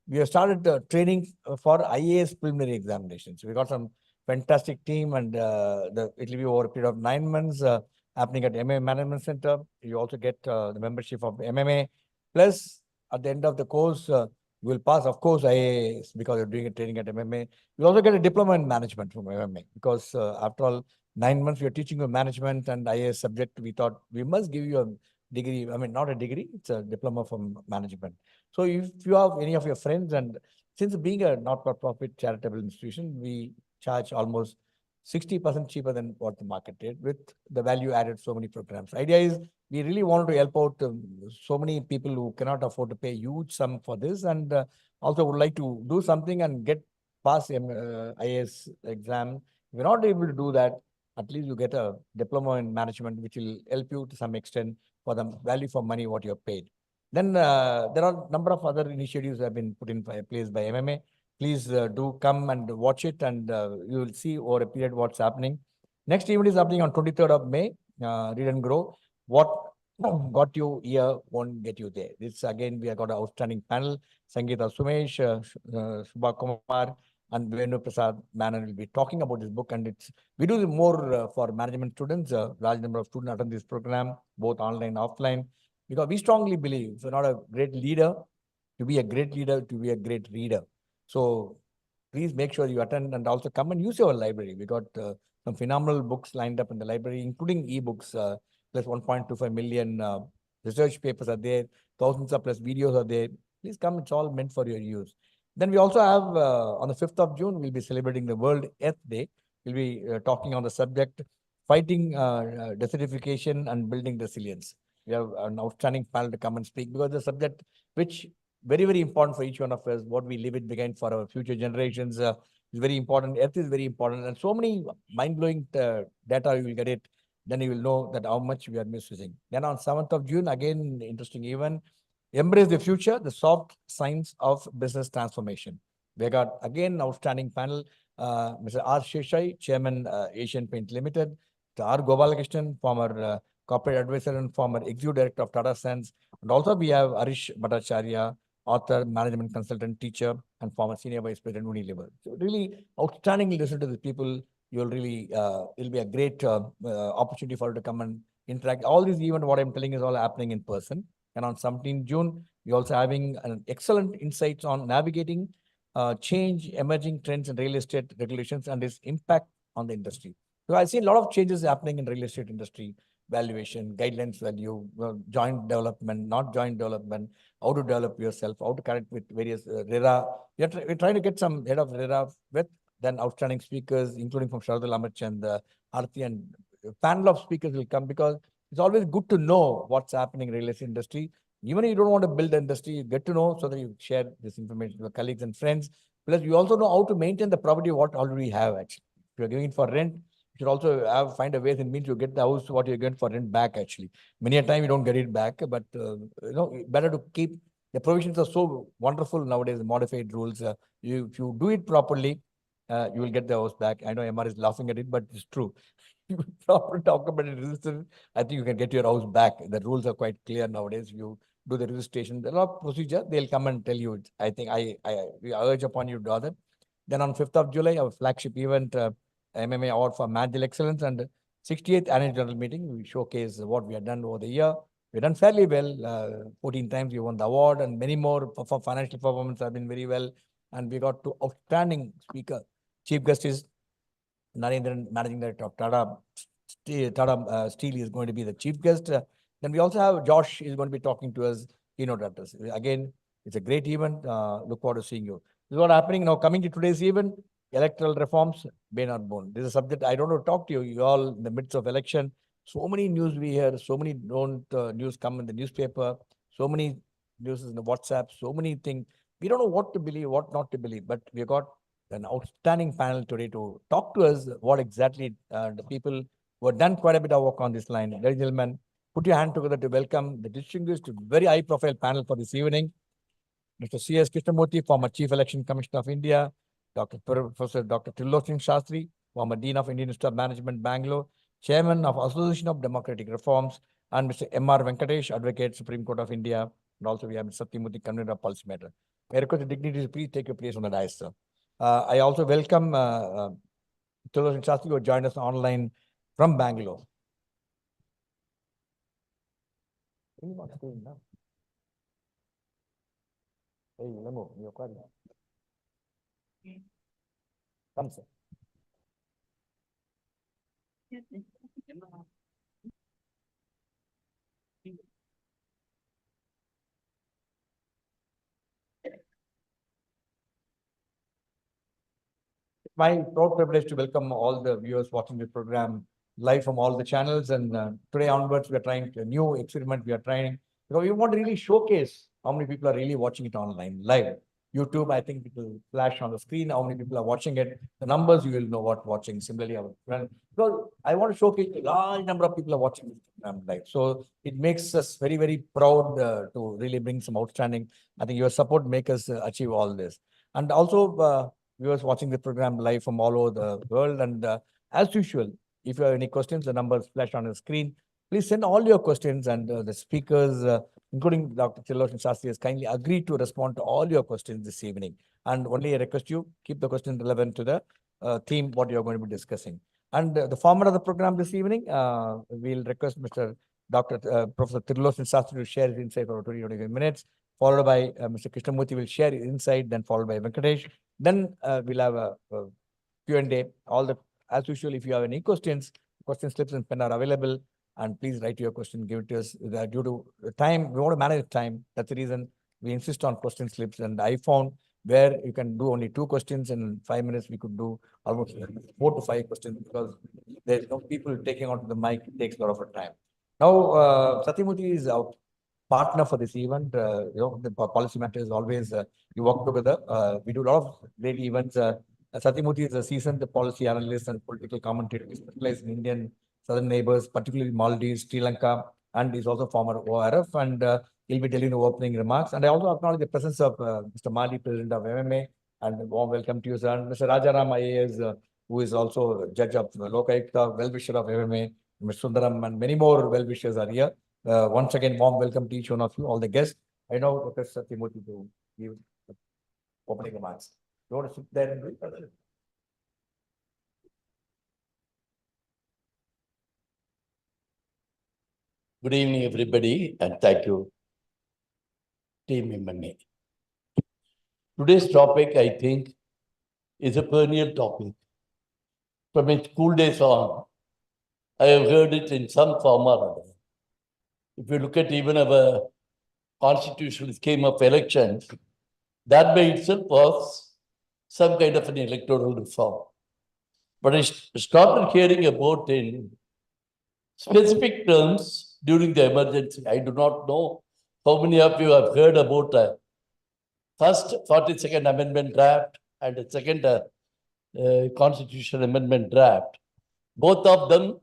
we have started training for IAS preliminary examinations. We got some fantastic team, and it will be over a period of 9 months happening at MMA Management Center. You also get the membership of MMA. Plus, at the end of the course, you will pass, of course, IAS because you're doing a training at MMA. You also get a diploma in management from MMA because after all, 9 months we are teaching you management and IAS subject. We thought we must give you a degree. I mean, not a degree; it's a diploma from management. So if you have any of your friends, and since being a not-for-profit charitable institution, we charge almost 60% cheaper than what the market did with the value added so many programs. Idea is we really wanted to help out so many people who cannot afford to pay huge sum for this, and also would like to do something and get pass IAS exam. If you're not able to do that, at least you get a diploma in management, which will help you to some extent for the value for money what you have paid. Then there are a number of other initiatives that have been put in place by MMA. Please do come and watch it, and you will see over a period what's happening. Next event is happening on 23rd of May. Read and grow. What got you here won't get you there. This again, we have got an outstanding panel. Sangeeta Sumesh, Subha Kumar, and Venu Prasad Manan will be talking about this book. And we do more for management students. Large number of students attend this program, both online and offline, because we strongly believe if you're not a great leader, to be a great leader, to be a great reader. So please make sure you attend and also come and use your library. We got some phenomenal books lined up in the library, including ebooks, plus 1.25 million research papers are there, thousands of plus videos are there. Please come, it's all meant for your use. Then we also have on the 5th of June, we'll be celebrating the World Earth Day. We'll be talking on the subject, fighting desertification and building resilience. We have an outstanding panel to come and speak because the subject which very, very important for each one of us, what we leave it behind for our future generations is very important. Earth is very important. And so many mind-blowing data, you will get it. Then you will know that how much we are misusing. Then on 7th of June, again, interesting event, Embrace the Future, the Soft Science of Business Transformation. We got, again, outstanding panel, Mr. R. Sheshai, Chairman, Asian Paint Limited, Mr. R. Gopalakrishnan, former corporate advisor and former executive director of Tata Sons. And also we have Arish Bhattacharya, author, management consultant, teacher, and former senior vice president, Unilever. So really outstandingly listen to the people. You'll really, it'll be a great opportunity for you to come and interact. All these events, what I'm telling is all happening in person. And on 17th June, we're also having an excellent insights on navigating change, emerging trends in real estate regulations and its impact on the industry. So I see a lot of changes happening in real estate industry, valuation, guidelines value, joint development, not joint development, how to develop yourself, how to connect with various RERA. We're trying to get some head of RERA with then outstanding speakers, including from Sharadul Amach and Arti, and a panel of speakers will come because it's always good to know what's happening in real estate industry. Even if you don't want to build the industry, you get to know so that you share this information with your colleagues and friends. Plus, you also know how to maintain the property what already you have actually. If you're giving it for rent, you should also find a way and means you get the house what you're getting for rent back actually. Many a time you don't get it back, but better to keep the provisions are so wonderful nowadays. Modified rules. If you do it properly, you will get the house back. I know MR is laughing at it, but it's true. You proper talk about it, resistance, I think you can get your house back. The rules are quite clear nowadays. You do the registration, there are procedure. They'll come and tell you. I think we urge upon you to do that. Then on 5th of July, our flagship event, MMA Award for Managerial Excellence and 68th Annual General Meeting. We showcase what we have done over the year. We've done fairly well. 14 times we won the award, and many more for financial performance have been very well. And we got two outstanding speaker. Chief guest is Narendran, Managing Director of Tata Steel is going to be the chief guest. Then we also have Josh is going to be talking to us, keynote address. Again, it's a great event. Look forward to seeing you. This is what happening now. Coming to today's event, electoral reforms, Bane or Boon. This is a subject I don't want to talk to you. You all in the midst of election. So many news we hear. So many news come in the newspaper. So many news in the WhatsApp. So many things. We don't know what to believe, what not to believe. But we got an outstanding panel today to talk to us what exactly the people who have done quite a bit of work on this line. Ladies and gentlemen, put your hand together to welcome the distinguished, very high-profile panel for this evening. Mr. C.S. Krishnamurthy, former Chief Election Commissioner of India, Professor Dr. Trilochan Sastry, former Dean of Indian Institute of Management, Bangalore, Chairman of Association of Democratic Reforms, and Mr. M.R. Venkatesh, Advocate, Supreme Court of India, and also we have Mr. Satyamurthy, Convener of Pulse Matter. I request the dignitaries, please take your place on the dais, sir. I also welcome Trilochan Sastry, who joined us online from Bangalore. Come, sir. My proud privilege to welcome all the viewers watching the program live from all the channels. And today onwards, we are trying a new experiment. We are trying because we want to really showcase how many people are really watching it online live. YouTube, I think it will flash on the screen how many people are watching it. The numbers you will know what watching. Similarly, our friend, because I want to showcase a large number of people are watching this program live. So it makes us very, very proud to really bring some outstanding. I think your support make us achieve all this. And also, viewers watching the program live from all over the world. And as usual, if you have any questions, the numbers flash on the screen. Please send all your questions, and the speakers, including Dr. Trilochan Sastry, has kindly agreed to respond to all your questions this evening. And only I request you keep the question relevant to the theme what you are going to be discussing. And the format of the program this evening, we'll request Mr. Dr. Professor Trilochan Sastry to share his insight for 20-25 minutes, followed by Mr. Krishnamurthy will share his insight, then followed by Venkatesh. Then we'll have a Q&A. As usual, if you have any questions, question slips and pen are available. And please write your question, give it to us. Due to the time, we want to manage time. That's the reason we insist on question slips. And I found where you can do only 2 questions in 5 minutes, we could do almost 4 to 5 questions because there's no people taking onto the mic. It takes a lot of time. Now, Satyamurthy is our partner for this event. The policy matter is always you work together. We do a lot of great events. Satyamurthy is a seasoned policy analyst and political commentator. He specializes in Indian southern neighbors, particularly Maldives, Sri Lanka, and he's also former ORF. And he'll be delivering the opening remarks. And I also acknowledge the presence of Mr. Mali, President of MMA, and a warm welcome to you, sir. And Mr. Rajaram IAS, who is also judge of Lokayukta, well-wisher of MMA, Mr. Sundaram, and many more well-wishers are here. Once again, warm welcome to each one of you, all the guests. I now request Satyamurthy to give the opening remarks. You want to sit there and do it? Good evening, everybody, and thank you, Team MMA. Today's topic, I think, is a perennial topic. From my school days on, I have heard it in some form or other. If you look at even our constitutional scheme of elections, that by itself was some kind of an electoral reform. But I started hearing about in specific terms during the emergency. I do not know how many of you have heard about first 42nd Amendment draft and the second Constitutional Amendment draft. Both of them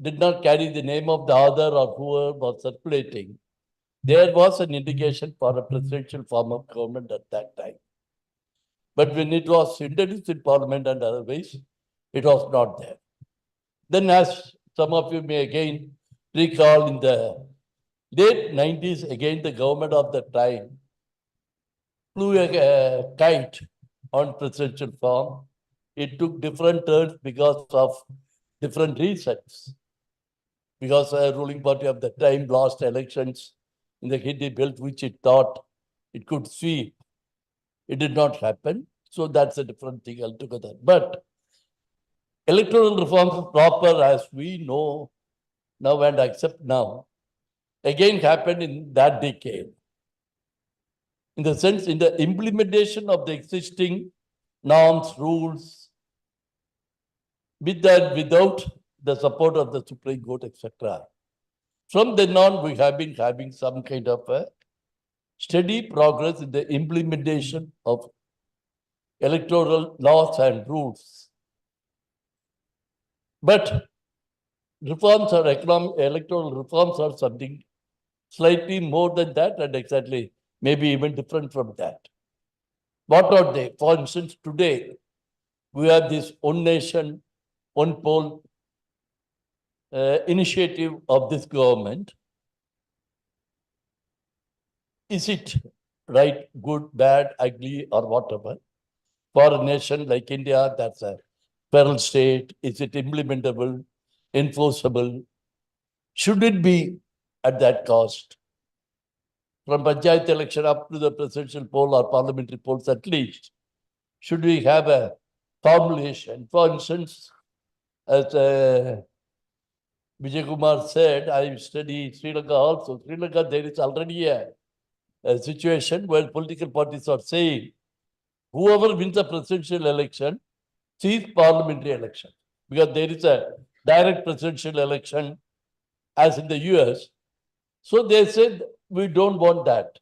did not carry the name of the author or whoever was circulating. There was an indication for a presidential form of government at that time. But when it was introduced in Parliament and otherwise, it was not there. Then, as some of you may again recall, in the late 90s, again, the government of the time flew a kite on presidential form. It took different turns because of different reasons. Because the ruling party of the time lost elections in the Hindi belt, which it thought it could sweep. It did not happen. So that's a different thing altogether. But electoral reforms proper, as we know now and accept now, again happened in that decade. In the sense, in the implementation of the existing norms, rules, with that, without the support of the Supreme Court, etc. From then on, we have been having some kind of a steady progress in the implementation of electoral laws and rules. But reforms or electoral reforms are something slightly more than that and exactly maybe even different from that. What are they? For instance, today, we have this one nation, one poll initiative of this government. Is it right, good, bad, ugly, or whatever. For a nation like India, that's a federal state. Is it implementable, enforceable? Should it be at that cost? From panchayat election up to the presidential poll or parliamentary polls at least, should we have a formulation? For instance, as Vijay Kumar said, I study Sri Lanka also. Sri Lanka, there is already a situation where political parties are saying whoever wins the presidential election sees parliamentary election. Because there is a direct presidential election as in the US. So they said, we don't want that.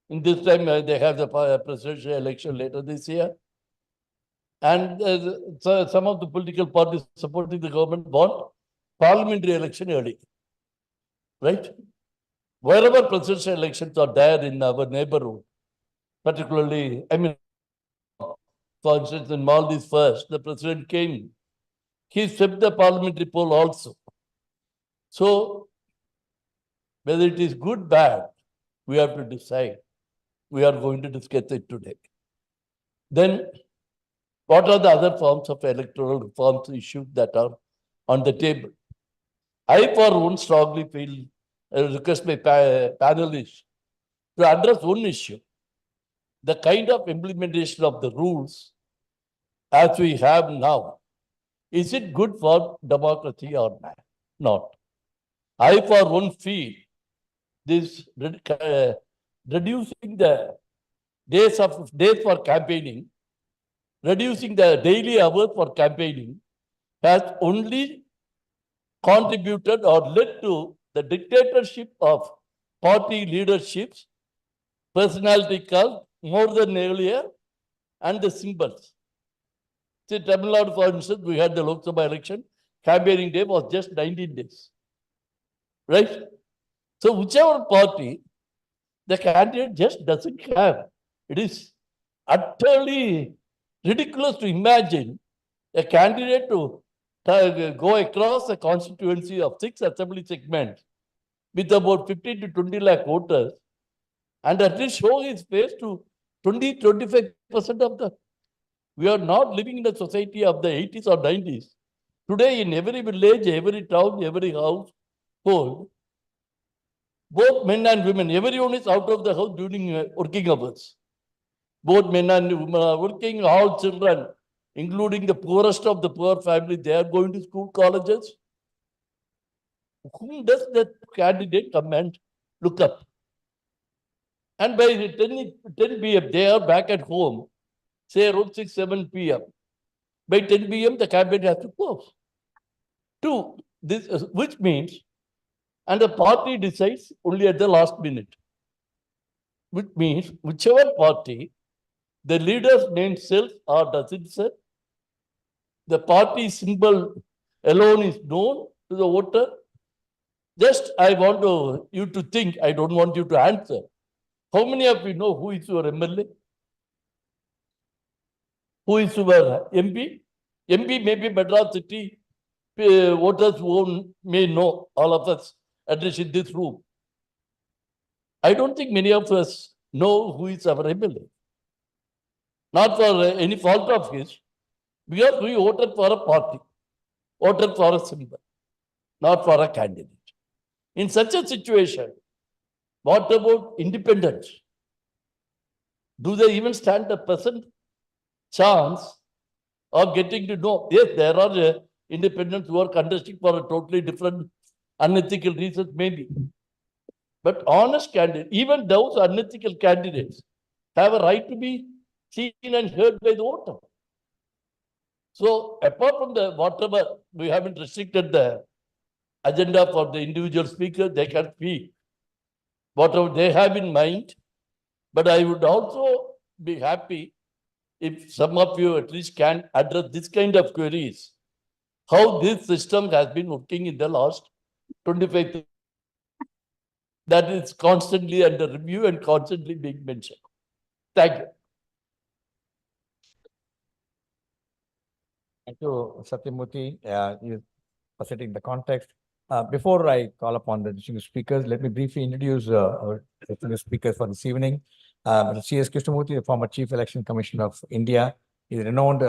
In this time, they have the presidential election later this year. And so some of the political parties supporting the government want parliamentary election early. Right? Wherever presidential elections are there in our neighborhood, particularly, I mean, for instance, in Maldives first, the president came. He swept the parliamentary poll also. So, whether it is good, bad, we have to decide. We are going to discuss it today. Then, what are the other forms of electoral reforms issues that are on the table? I, for one, strongly feel, request my panelists to address one issue. The kind of implementation of the rules as we have now, is it good for democracy or not? I, for one, feel this reducing the days for campaigning, reducing the daily hours for campaigning has only contributed or led to the dictatorship of party leaderships, personality cult more than earlier, and the symbols. See, Tamil Nadu, for instance, we had the Lok Sabha election, campaigning day was just 19 days. Right? So whichever party, the candidate just doesn't have. It is utterly ridiculous to imagine a candidate to go across a constituency of 6 assembly segments with about 15 to 20 lakh voters and at least show his face to 20-25% of the. We are not living in a society of the 80s or 90s. Today, in every village, every town, every household, both men and women, everyone is out of the house during working hours. Both men and women are working, all children, including the poorest of the poor family, they are going to school, colleges. Whom does that candidate come and look up? And by 10 p.m., they are back at home, say around 6, 7 p.m. By 10 p.m., the cabinet has to close. Two, this, which means, and the party decides only at the last minute. Which means, whichever party, the leader's name sells or doesn't sell, the party symbol alone is known to the voter. Just I want you to think, I don't want you to answer. How many of you know who is your MLA? Who is your MP? MP may be Madras City voters who may know, all of us addressed in this room. I don't think many of us know who is our MLA. Not for any fault of his, because we voted for a party, voted for a symbol, not for a candidate. In such a situation, what about independents? Do they even stand a present chance of getting to know? Yes, there are independents who are contesting for a totally different unethical reasons, maybe. But honest candidates, even those unethical candidates, have a right to be seen and heard by the voter. So apart from the whatever, we haven't restricted the agenda for the individual speaker, they can speak whatever they have in mind. But I would also be happy if some of you at least can address this kind of queries. How this system has been working in the last 25 that is constantly under review and constantly being mentioned. Thank you. Thank you, Satyamurthy, you for setting the context. Before I call upon the distinguished speakers, let me briefly introduce our distinguished speakers for this evening. C.S. Krishnamurthy, the former Chief Election Commissioner of India, is renowned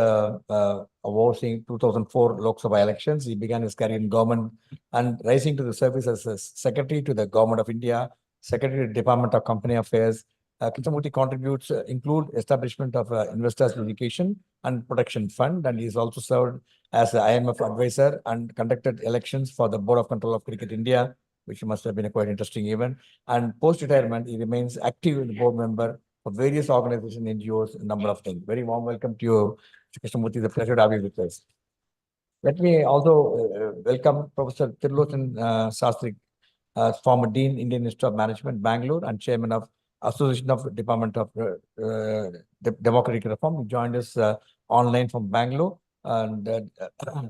overseeing 2004 Lok Sabha elections. He began his career in government and rising to the service as a Secretary to the Government of India, Secretary to the Department of Company Affairs. Krishnamurthy contributes include establishment of Investors Education and Protection Fund, and he is also served as an IMF advisor and conducted elections for the Board of Control of Cricket India, which must have been a quite interesting event. And post-retirement, he remains active as a board member for various organizations, NGOs, a number of things. Very warm welcome to you, Mr. Krishnamurthy. It's a pleasure to have you with us. Let me also welcome Professor Trilochan Sastry, former Dean, Indian Institute of Management, Bangalore, and Chairman of Association of Department of Democratic Reform. He joined us online from Bangalore and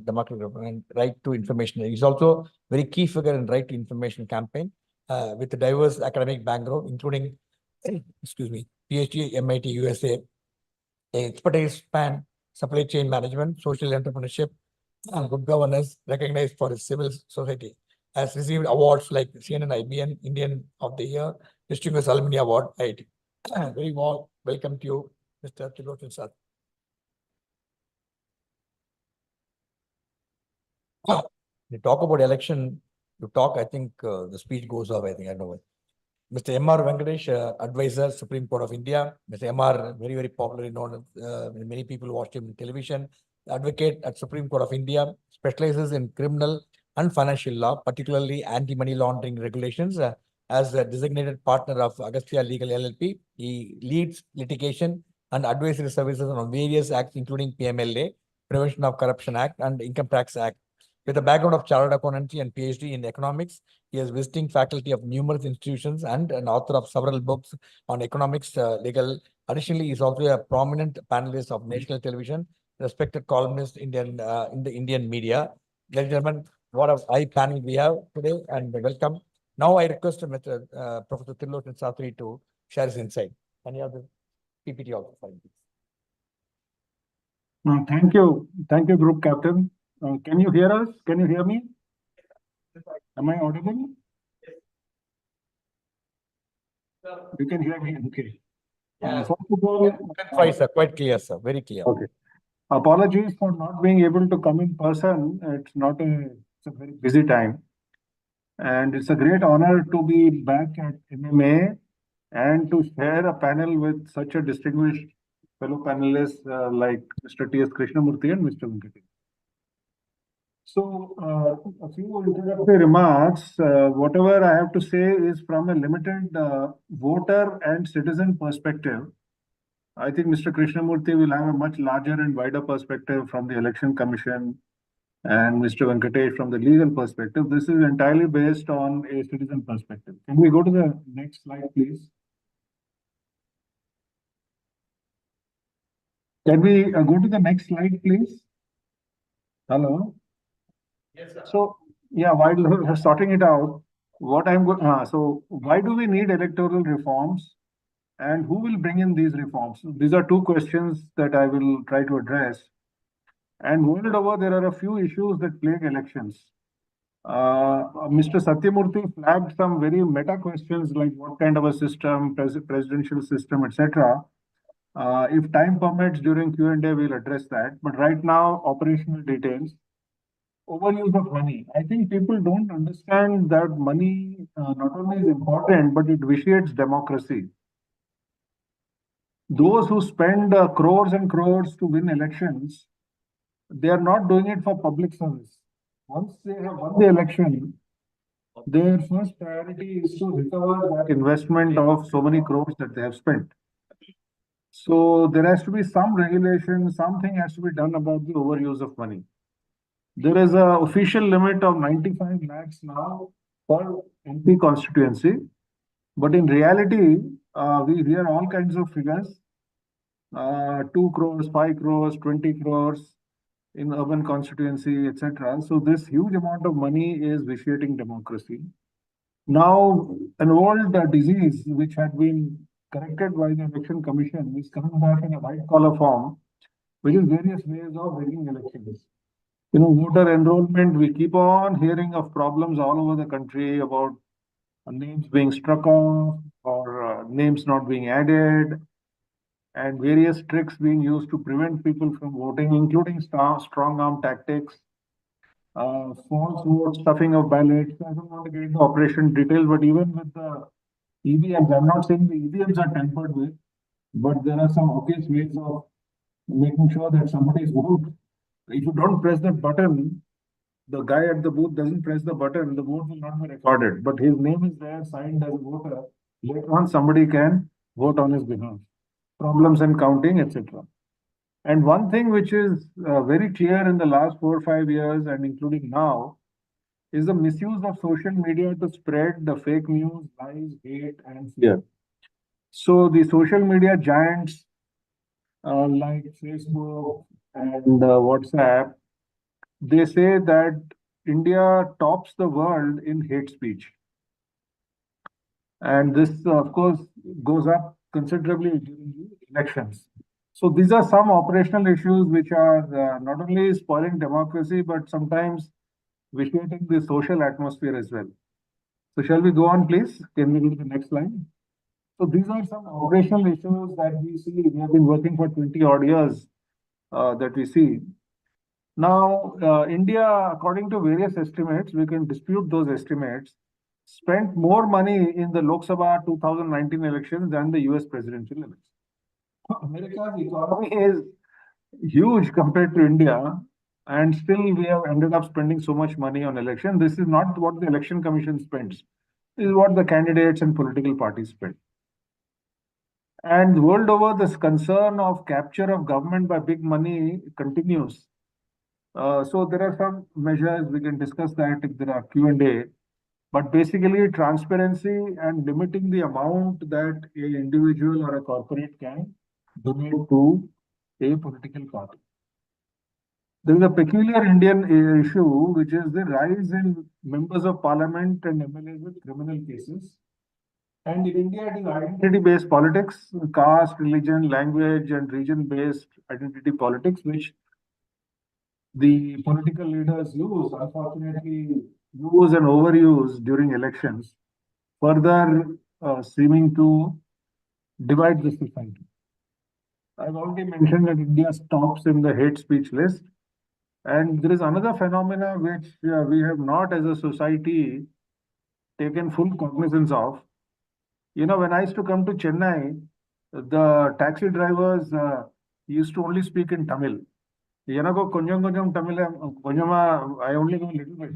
Democratic Reform and Right to Information. He's also very key figure in Right to Information campaign with a diverse academic background, including, excuse me, PhD, MIT, USA, expertise span, supply chain management, social entrepreneurship, and good governance, recognized for his civil society. Has received awards like CNN IBN Indian of the Year, Distinguished Alumni Award, IT. Very warm welcome to you, Mr. Trilochan sir. You talk about election, you talk, I think the speech goes off, I think, I know it. Mr. M.R. Venkatesh, advisor, Supreme Court of India. Mr. M.R., very, very popularly known. Many people watched him in television. Advocate at Supreme Court of India, specializes in criminal and financial law, particularly anti-money laundering regulations. As a designated partner of Agastya Legal LLP, he leads litigation and advisory services on various acts, including PMLA, Prevention of Corruption Act, and Income Tax Act. With a background of chartered accountancy and PhD in economics, he is visiting faculty of numerous institutions and an author of several books on economics, legal. Additionally, he is also a prominent panelist of national television, respected columnist in the Indian media. Ladies and gentlemen, what a high panel we have today, and welcome. Now I request Mr. Professor Trilochan Sastry to share his insight. Can you have the PPT also? Thank you, Group Captain. Can you hear us? Can you hear me? Am I audible? You can hear me, okay. Yeah. First of all, Fine, sir. Quite clear, sir. Very clear. Okay. Apologies for not being able to come in person. It's a very busy time. And it's a great honor to be back at MMA and to share a panel with such a distinguished fellow panelists like Mr. T.S. Krishnamurthy and Mr. Venkatesh. So, a few introductory remarks. Whatever I have to say is from a limited voter and citizen perspective. I think Mr. Krishnamurthy will have a much larger and wider perspective from the Election Commission and Mr. Venkatesh from the legal perspective. This is entirely based on a citizen perspective. Can we go to the next slide, please? Can we go to the next slide, please? Hello? Yes, sir. So, yeah, while we're sorting it out, so why do we need electoral reforms and who will bring in these reforms? These are two questions that I will try to address. And world over, there are a few issues that plague elections. Mr. Satyamurthy flagged some very meta questions like what kind of a system, presidential system, etc. If time permits during Q&A, we'll address that. But right now, operational details. Overuse of money. I think people don't understand that money not only is important, but it vitiates democracy. Those who spend crores and crores to win elections, they are not doing it for public service. Once they have won the election, their first priority is to recover that investment of so many crores that they have spent. So there has to be some regulation, something has to be done about the overuse of money. There is an official limit of 95 lakhs now for MP constituency, but in reality, we hear all kinds of figures, 2 crores, 5 crores, 20 crores in urban constituency, etc. So this huge amount of money is vitiating democracy. Now, an old disease which had been corrected by the Election Commission is coming back in a white collar form, which is various ways of rigging elections. You know, voter enrollment, we keep on hearing of problems all over the country about names being struck off or names not being added, and various tricks being used to prevent people from voting, including strong arm tactics, false vote, stuffing of ballots. I don't want to get into operation details, but even with the EVMs, I'm not saying the EVMs are tampered with, but there are some obvious ways of making sure that somebody's vote, if you don't press that button, the guy at the booth doesn't press the button, the vote will not be recorded, but his name is there, signed as a voter. Later on, somebody can vote on his behalf. Problems in counting, etc. And one thing which is very clear in the last 4 or 5 years, and including now, is the misuse of social media to spread the fake news, lies, hate, and fear. So the social media giants like Facebook and WhatsApp, they say that India tops the world in hate speech. And this, of course, goes up considerably during the elections. So these are some operational issues which are not only spoiling democracy, but sometimes vitiating the social atmosphere as well. So shall we go on, please? Can we go to the next slide? So these are some operational issues that we see. We have been working for 20 odd years that we see. Now, India, according to various estimates, we can dispute those estimates, spent more money in the Lok Sabha 2019 elections than the US presidential elections. America's economy is huge compared to India, and still we have ended up spending so much money on election. This is not what the election commission spends. This is what the candidates and political parties spend. And world over, this concern of capture of government by big money continues. So there are some measures, we can discuss that if there are Q&A. But basically, transparency and limiting the amount that an individual or a corporate can donate to a political party. There is a peculiar Indian issue, which is the rise in members of parliament and MLAs with criminal cases. And in India, it is identity-based politics, caste, religion, language, and region-based identity politics, which the political leaders use, unfortunately, use and overuse during elections, further seeming to divide the society. I've already mentioned that India stops in the hate speech list. And there is another phenomena which we have not as a society taken full cognizance of. You know, when I used to come to Chennai, the taxi drivers used to only speak in Tamil. Konjam Tamil, I only know a little bit.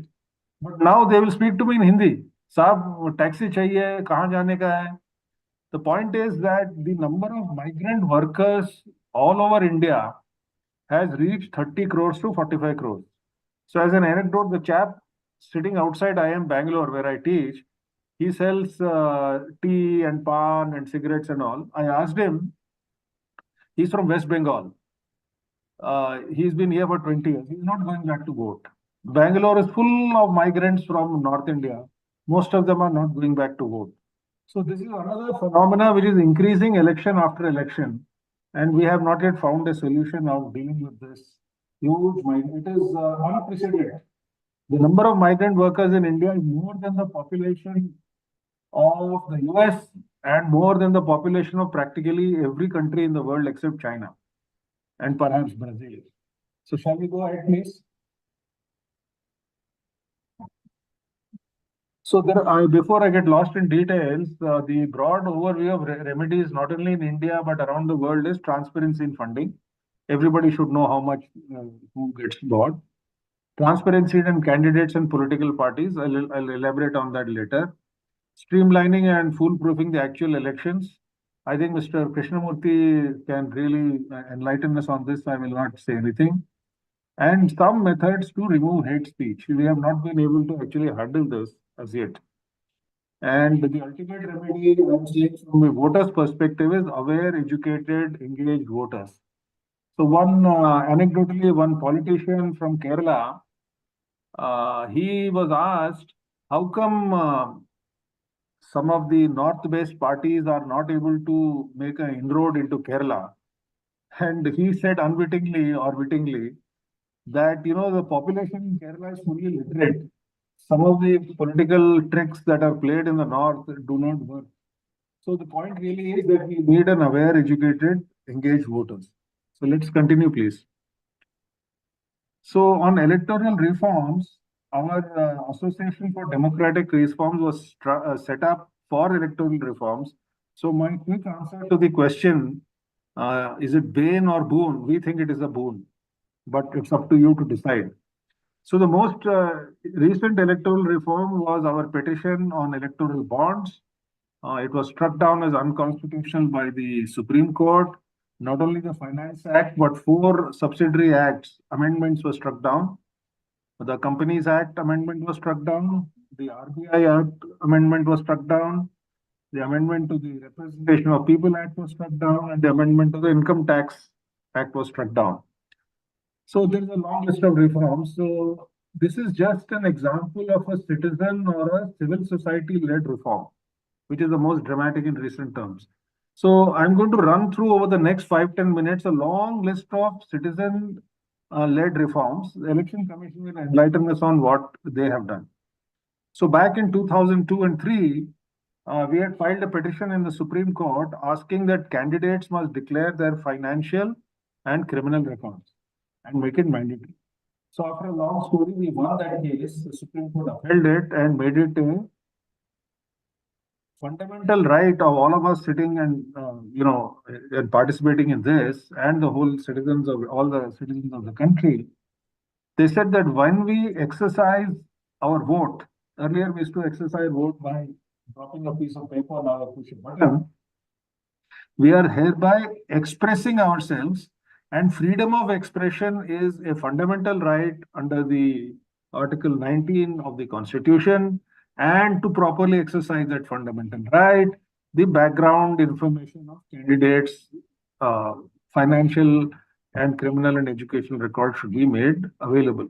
But now they will speak to me in Hindi. Saab, taxi chahiye, kahan jaane ka hai? The point is that the number of migrant workers all over India has reached 30 crores to 45 crores. So as an anecdote, the chap sitting outside IIM Bangalore where I teach, he sells tea and pan and cigarettes and all. I asked him, he's from West Bengal. He's been here for 20 years. He's not going back to vote. Bangalore is full of migrants from North India. Most of them are not going back to vote. So this is another phenomena which is increasing election after election. And we have not yet found a solution of dealing with this huge migrant. It is unprecedented. The number of migrant workers in India is more than the population of the US and more than the population of practically every country in the world except China and perhaps Brazil. So shall we go ahead, please? So there, before I get lost in details, the broad overview of remedies not only in India but around the world is transparency in funding. Everybody should know how much who gets what. Transparency in candidates and political parties. I'll elaborate on that later. Streamlining and foolproofing the actual elections. I think Mr. Krishnamurthy can really enlighten us on this. I will not say anything. And some methods to remove hate speech. We have not been able to actually handle this as yet. And the ultimate remedy, I'm saying from a voter's perspective, is aware, educated, engaged voters. So one anecdotally, one politician from Kerala, he was asked, how come some of the north-based parties are not able to make an inroad into Kerala? And he said unwittingly or wittingly that, the population in Kerala is fully literate. Some of the political tricks that are played in the north do not work. So the point really is that we need an aware, educated, engaged voters. So let's continue, please. So on electoral reforms, our Association for Democratic Reforms was set up for electoral reforms. So my quick answer to the question, is it Bane or Boon? We think it is a boon, but it's up to you to decide. So the most recent electoral reform was our petition on electoral bonds. It was struck down as unconstitutional by the Supreme Court. Not only the Finance Act, but 4 subsidiary acts amendments were struck down. The Companies Act amendment was struck down. The RBI Act amendment was struck down. The amendment to the Representation of People Act was struck down, and the amendment to the Income Tax Act was struck down. So there is a long list of reforms. So this is just an example of a citizen or a civil society-led reform, which is the most dramatic in recent terms. So I'm going to run through over the next 5-10 minutes a long list of citizen-led reforms. The Election Commission will enlighten us on what they have done. So back in 2002 and 3, we had filed a petition in the Supreme Court asking that candidates must declare their financial and criminal records and make it mandatory. So after a long story, we won that case. The Supreme Court upheld it and made it a fundamental right of all of us sitting and and participating in this, and the whole citizens of all the citizens of the country. They said that when we exercise our vote, earlier we used to exercise vote by dropping a piece of paper, now I push a button. We are hereby expressing ourselves, and freedom of expression is a fundamental right under the Article 19 of the Constitution. And to properly exercise that fundamental right, the background information of candidates, financial and criminal and educational records should be made available.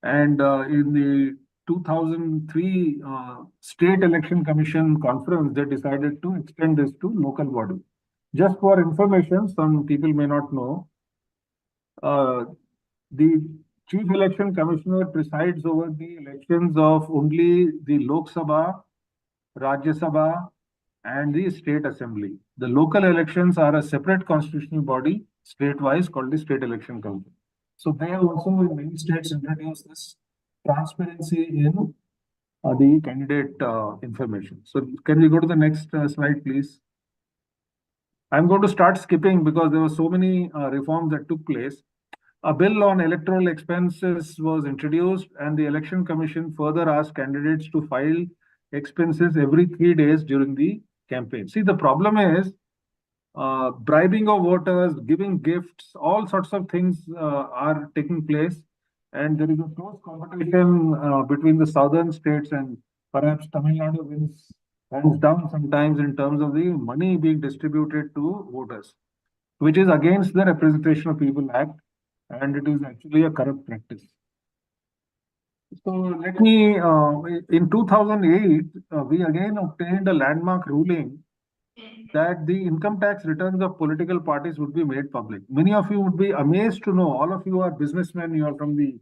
And in the 2003 State Election Commission conference, they decided to extend this to local body. Just for information, some people may not know, the Chief Election Commissioner presides over the elections of only the Lok Sabha, Rajya Sabha, and the State Assembly. The local elections are a separate constitutional body, state-wise, called the State Election Commission. So they have also in many states introduced this transparency in the candidate information. So can we go to the next slide, please? I'm going to start skipping because there were so many reforms that took place. A bill on electoral expenses was introduced, and the Election Commission further asked candidates to file expenses every 3 days during the campaign. See, the problem is bribing of voters, giving gifts, all sorts of things are taking place, and there is a close competition between the southern states, and perhaps Tamil Nadu wins hands down sometimes in terms of the money being distributed to voters, which is against the Representation of People Act. And it is actually a corrupt practice. So let me, in 2008, we again obtained a landmark ruling that the income tax returns of political parties would be made public. Many of you would be amazed to know, all of you are businessmen, you are from the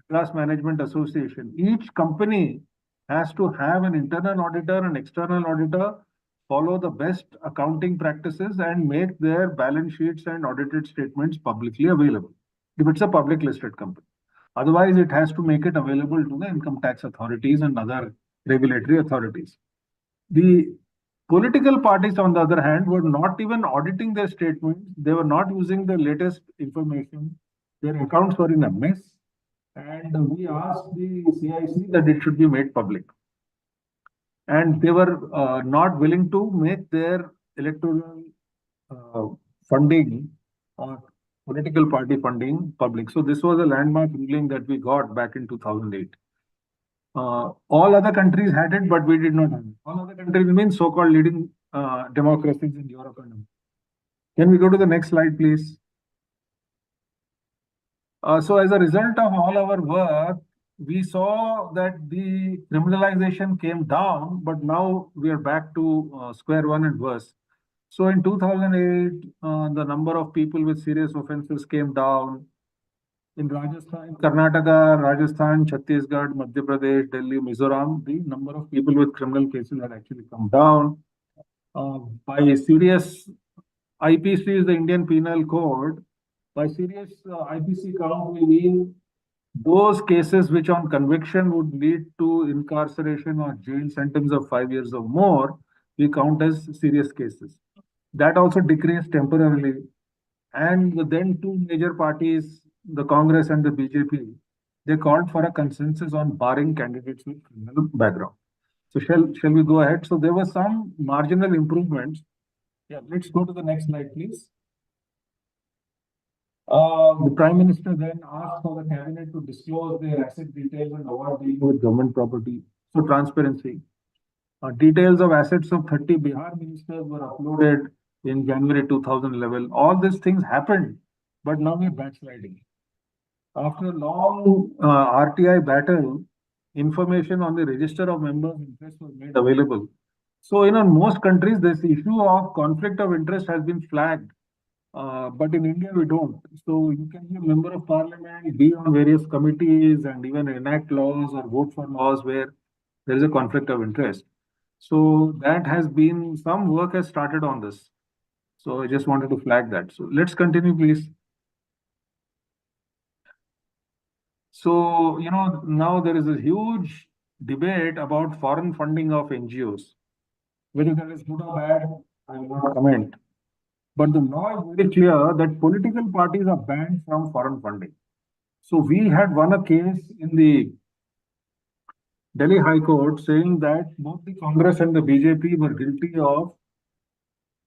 Class Management Association. Each company has to have an internal auditor and external auditor, follow the best accounting practices, and make their balance sheets and audited statements publicly available, if it's a public listed company. Otherwise, it has to make it available to the income tax authorities and other regulatory authorities. The political parties, on the other hand, were not even auditing their statements. They were not using the latest information. Their accounts were in a mess. And we asked the CIC that it should be made public. And they were not willing to make their electoral funding or political party funding public. So this was a landmark ruling that we got back in 2008. All other countries had it, but we did not have it. All other countries mean so-called leading democracies in Europe and America. Can we go to the next slide, please? So as a result of all our work, we saw that the criminalization came down, but now we are back to square one and worse. So in 2008, the number of people with serious offenses came down. In Rajasthan, Karnataka, Rajasthan, Chhattisgarh, Madhya Pradesh, Delhi, Mizoram, the number of people with criminal cases had actually come down. By serious, IPC is the Indian Penal Code. By serious IPC count, we mean those cases which on conviction would lead to incarceration or jail sentence of 5 years or more, we count as serious cases. That also decreased temporarily. And then two major parties, the Congress and the BJP, they called for a consensus on barring candidates with criminal background. So shall we go ahead? So there were some marginal improvements. Yeah, let's go to the next slide, please. The Prime Minister then asked for the cabinet to disclose their asset details and avoid dealing with government property. So transparency. Details of assets of 30 Bihar ministers were uploaded in January 2011. All these things happened, but now we're backsliding. After a long RTI battle, information on the register of members' interest was made available. So in most countries, this issue of conflict of interest has been flagged. But in India, we don't. So you can be a member of parliament, be on various committees, and even enact laws or vote for laws where there is a conflict of interest. So that has been, some work has started on this. So I just wanted to flag that. So let's continue, please. So, now there is a huge debate about foreign funding of NGOs. Whether that is good or bad, I will not comment. But the law is very clear that political parties are banned from foreign funding. So we had won a case in the Delhi High Court saying that both the Congress and the BJP were guilty of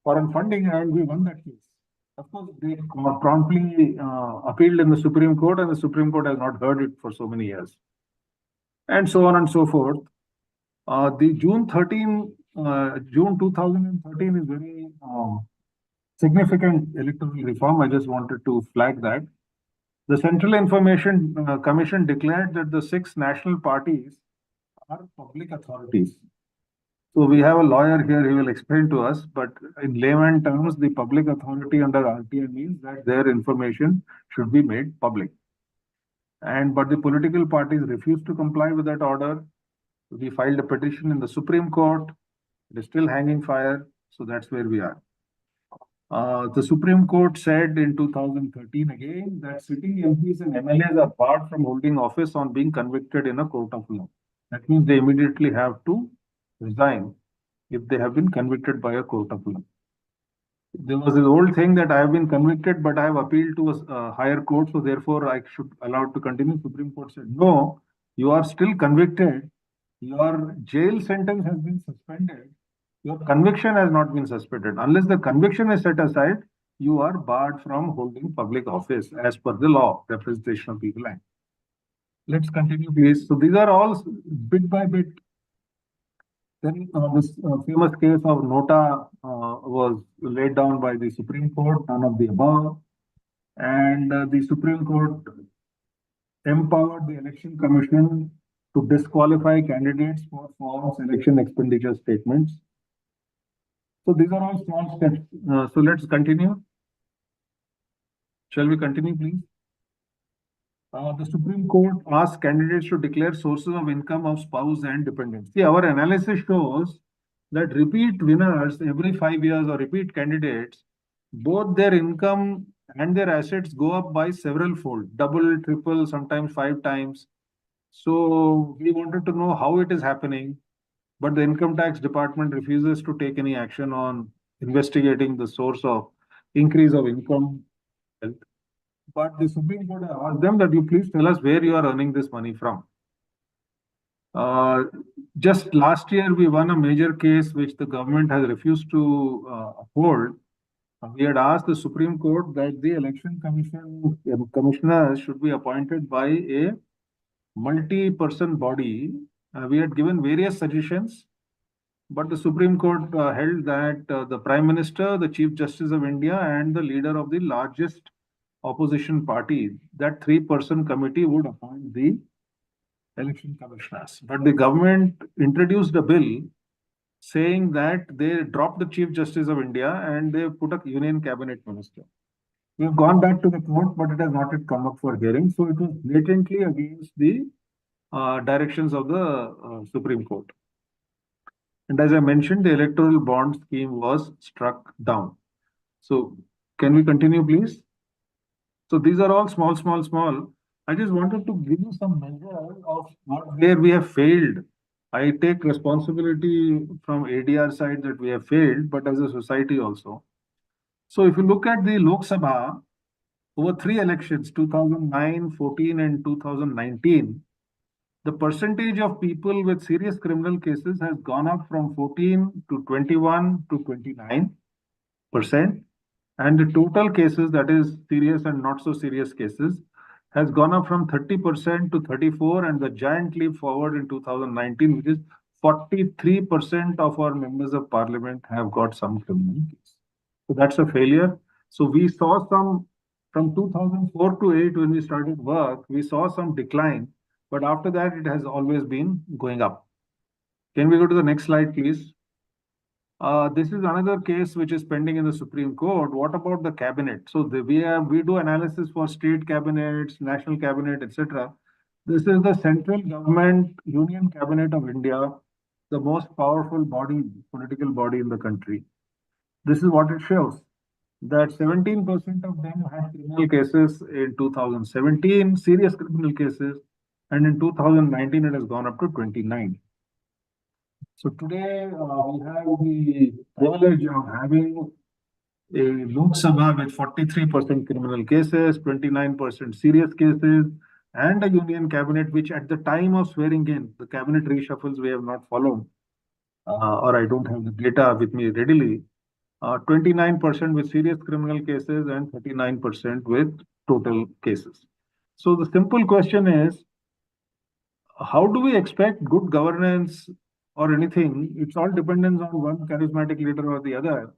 foreign funding, and we won that case. Of course, they promptly appealed in the Supreme Court, and the Supreme Court has not heard it for so many years. And so on and so forth. The June 2013 is very significant electoral reform. I just wanted to flag that. The Central Information Commission declared that the 6 national parties are public authorities. So we have a lawyer here, he will explain to us, but in layman terms, the public authority under RTI means that their information should be made public. But the political parties refused to comply with that order. We filed a petition in the Supreme Court. It is still hanging fire. So that's where we are. The Supreme Court said in 2013 again that sitting MPs and MLAs are barred from holding office on being convicted in a court of law. That means they immediately have to resign if they have been convicted by a court of law. There was this old thing that I have been convicted, but I have appealed to a higher court, so therefore I should allowed to continue. Supreme Court said, no, you are still convicted. Your jail sentence has been suspended. Your conviction has not been suspended. Unless the conviction is set aside, you are barred from holding public office as per the law, Representation of People Act. Let's continue, please. So these are all bit by bit. Then this famous case of Nota was laid down by the Supreme Court, none of the above. And the Supreme Court empowered the Election Commission to disqualify candidates for false election expenditure statements. So these are all small steps. So let's continue. Shall we continue, please? The Supreme Court asked candidates to declare sources of income of spouse and dependents. See, our analysis shows that repeat winners every 5 years or repeat candidates, both their income and their assets go up by several fold, double, triple, sometimes 5 times. So we wanted to know how it is happening, but the income tax department refuses to take any action on investigating the source of increase of income. But the Supreme Court asked them that you please tell us where you are earning this money from. Just last year, we won a major case which the government has refused to uphold. We had asked the Supreme Court that the election commissioners should be appointed by a multi-person body. We had given various suggestions, but the Supreme Court held that the Prime Minister, the Chief Justice of India, and the leader of the largest opposition party, that 3-person committee would appoint the election commissioners. But the government introduced a bill saying that they dropped the Chief Justice of India and they put a Union Cabinet Minister. We have gone back to the court, but it has not yet come up for hearing. So it was blatantly against the directions of the Supreme Court. And as I mentioned, the electoral bond scheme was struck down. So can we continue, please? So these are all small, small, small. I just wanted to give you some measure of where we have failed. I take responsibility from ADR side that we have failed, but as a society also. So if you look at the Lok Sabha, over three elections, 2009, 14, and 2019, the percentage of people with serious criminal cases has gone up from 14 to 21 to 29%. And the total cases, that is serious and not so serious cases, has gone up from 30% to 34, and the giant leap forward in 2019, which is 43% of our members of parliament have got some criminal case. So that's a failure. So we saw some from 2004 to 8 when we started work, we saw some decline, but after that it has always been going up. Can we go to the next slide, please? This is another case which is pending in the Supreme Court. What about the cabinet? So we do analysis for state cabinets, national cabinet, etc. This is the central government union cabinet of India, the most powerful body, political body in the country. This is what it shows, that 17% of them had criminal cases in 2017, serious criminal cases, and in 2019 it has gone up to 29. So today we have the privilege of having a Lok Sabha with 43% criminal cases, 29% serious cases, and a union cabinet which at the time of swearing in, the cabinet reshuffles we have not followed, or I don't have the data with me readily, 29% with serious criminal cases and 39% with total cases. So the simple question is, how do we expect good governance or anything? It's all dependent on one charismatic leader or the other.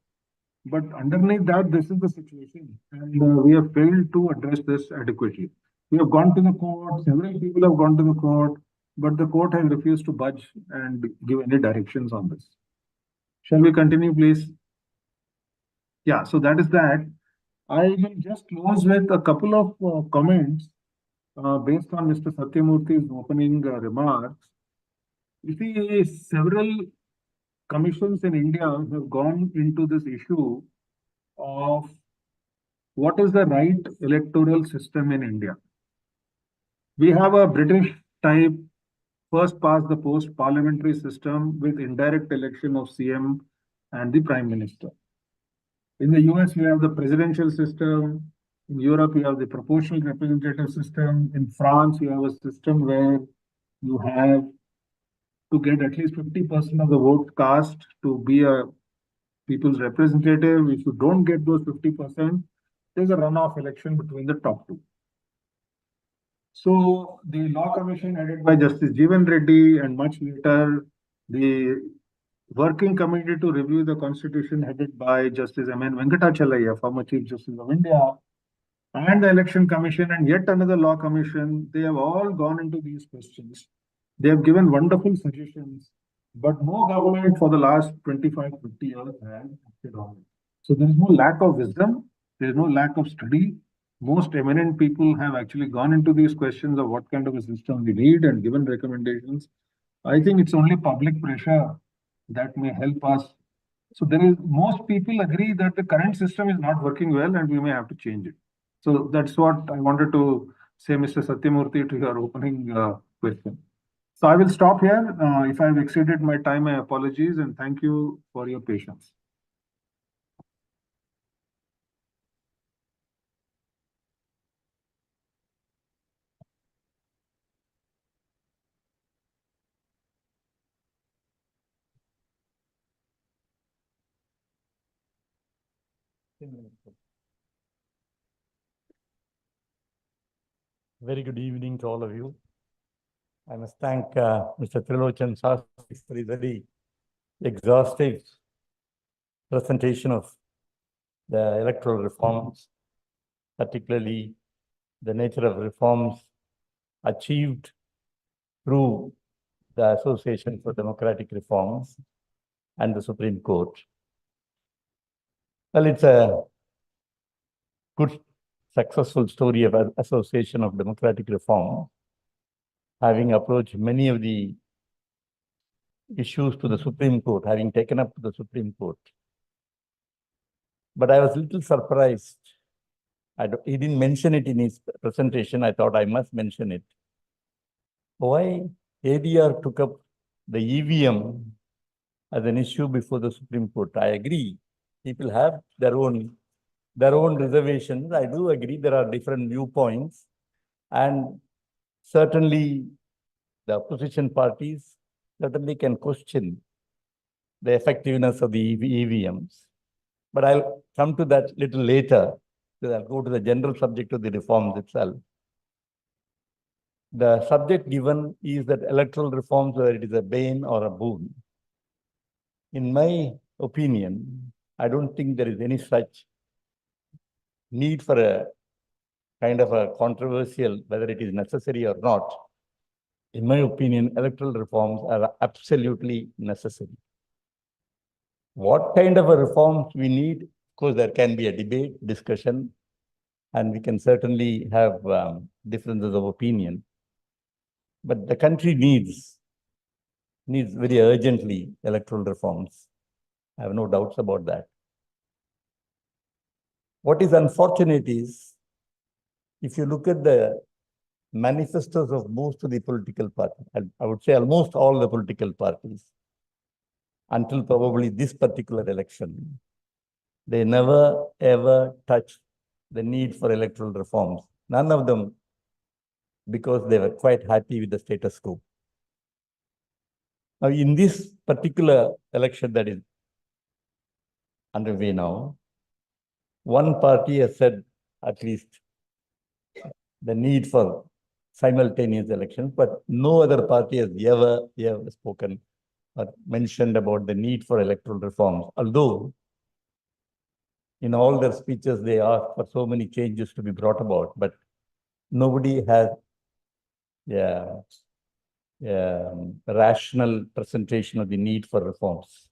But underneath that, this is the situation. And we have failed to address this adequately. We have gone to the court, several people have gone to the court, but the court has refused to budge and give any directions on this. Shall we continue, please? Yeah, so that is that. I will just close with a couple of comments based on Mr. Satyamurthy's opening remarks. You see, several commissions in India have gone into this issue of what is the right electoral system in India. We have a British type first past the post parliamentary system with indirect election of CM and the Prime Minister. In the US, you have the presidential system. In Europe, you have the proportional representative system. In France, you have a system where you have to get at least 50% of the vote cast to be a people's representative. If you don't get those 50%, there's a runoff election between the top two. So the Law Commission headed by Justice Jeevan Reddy, and much later the Working Committee to review the Constitution headed by Justice M.N. Venkatachalaya, former Chief Justice of India, and the Election Commission and yet another Law Commission, they have all gone into these questions. They have given wonderful suggestions, but no government for the last 25, 50 years has acted on it. So there is no lack of wisdom, there is no lack of study. Most eminent people have actually gone into these questions of what kind of a system we need and given recommendations. I think it's only public pressure that may help us. So most people agree that the current system is not working well and we may have to change it. So that's what I wanted to say, Mr. Satyamurthy, to your opening question. So I will stop here. If I have exceeded my time, my apologies, and thank you for your patience. Very good evening to all of you. I must thank Mr. Trilochan Sastry for his very exhaustive presentation of the electoral reforms, particularly the nature of reforms achieved through the Association for Democratic Reforms and the Supreme Court. Well, it's a good, successful story of an Association of Democratic Reform, having approached many of the issues to the Supreme Court, having taken up to the Supreme Court. But I was a little surprised. He didn't mention it in his presentation. I thought I must mention it. Why ADR took up the EVM as an issue before the Supreme Court? I agree. People have their own reservations. I do agree there are different viewpoints. And certainly the opposition parties certainly can question the effectiveness of the EVMs. But I'll come to that little later. I'll go to the general subject of the reforms itself. The subject given is that electoral reforms, whether it is a bane or a boon. In my opinion, I don't think there is any such need for a kind of a controversial, whether it is necessary or not. In my opinion, electoral reforms are absolutely necessary. What kind of a reforms we need? Of course, there can be a debate, discussion, and we can certainly have differences of opinion. But the country needs very urgently electoral reforms. I have no doubts about that. What is unfortunate is, if you look at the manifestos of most of the political parties, I would say almost all the political parties, until probably this particular election, they never ever touched the need for electoral reforms. None of them, because they were quite happy with the status quo. Now, in this particular election that is underway now, one party has said at least the need for simultaneous elections, but no other party has ever spoken or mentioned about the need for electoral reforms. Although, in all their speeches, they ask for so many changes to be brought about, but nobody has a rational presentation of the need for reforms.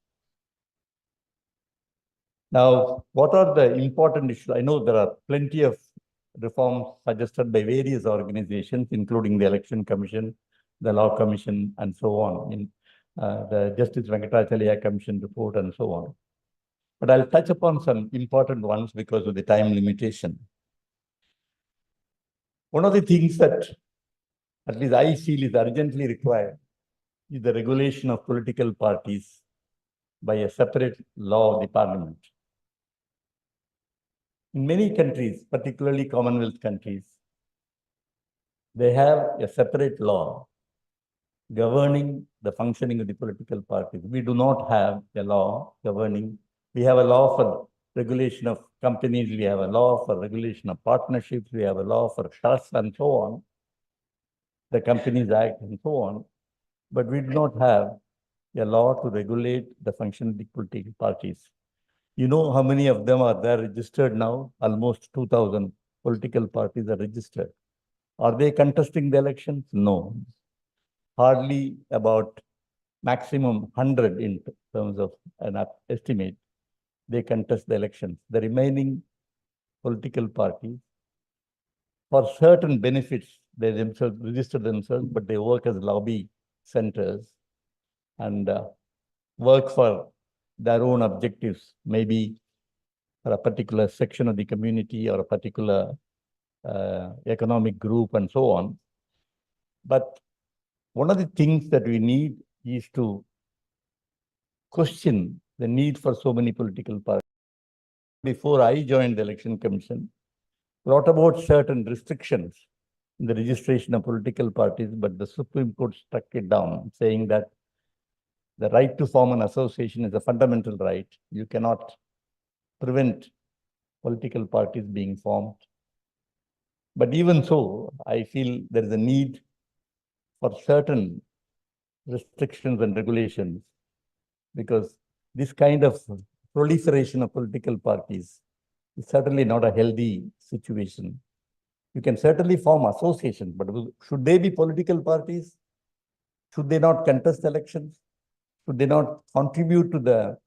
Now, what are the important issues? I know there are plenty of reforms suggested by various organizations, including the Election Commission, the Law Commission, and so on, in the Justice Venkatesh Commission report, and so on. But I'll touch upon some important ones because of the time limitation. One of the things that at least I feel is urgently required is the regulation of political parties by a separate law of the parliament. In many countries, particularly Commonwealth countries, they have a separate law governing the functioning of the political parties. We do not have a law governing. We have a law for regulation of companies. We have a law for regulation of partnerships. We have a law for trusts and so on, the Companies Act and so on. But we do not have a law to regulate the function of the political parties. You know how many of them are there registered now? Almost 2,000 political parties are registered. Are they contesting the elections? No. Hardly about maximum 100 in terms of an estimate, they contest the elections. The remaining political parties, for certain benefits, they themselves register themselves, but they work as lobby centers and work for their own objectives, maybe for a particular section of the community or a particular economic group and so on. But one of the things that we need is to question the need for so many political parties. Before I joined the Election Commission, brought about certain restrictions in the registration of political parties, but the Supreme Court struck it down, saying that the right to form an association is a fundamental right. You cannot prevent political parties being formed. But even so, I feel there is a need for certain restrictions and regulations, because this kind of proliferation of political parties is certainly not a healthy situation. You can certainly form associations, but should they be political parties? Should they not contest elections? Should they not contribute to the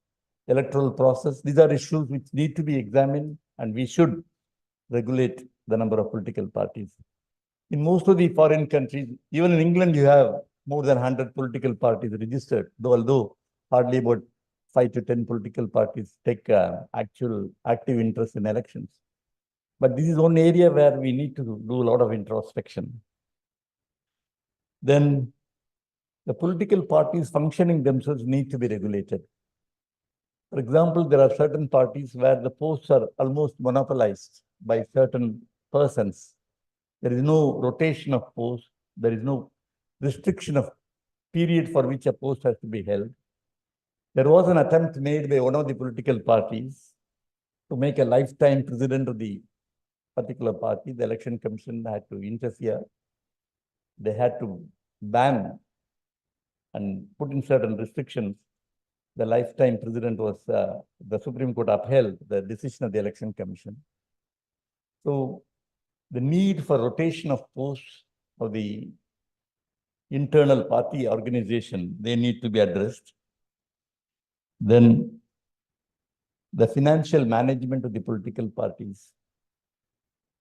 electoral process? These are issues which need to be examined, and we should regulate the number of political parties. In most of the foreign countries, even in England, you have more than 100 political parties registered, although hardly about 5 to 10 political parties take actual active interest in elections. But this is one area where we need to do a lot of introspection. Then the political parties functioning themselves need to be regulated. For example, there are certain parties where the posts are almost monopolized by certain persons. There is no rotation of posts. There is no restriction of period for which a post has to be held. There was an attempt made by one of the political parties to make a lifetime president of the particular party. The Election Commission had to interfere. They had to ban and put in certain restrictions. The lifetime president was, the Supreme Court upheld the decision of the Election Commission. So the need for rotation of posts of the internal party organization, they need to be addressed. Then the financial management of the political parties.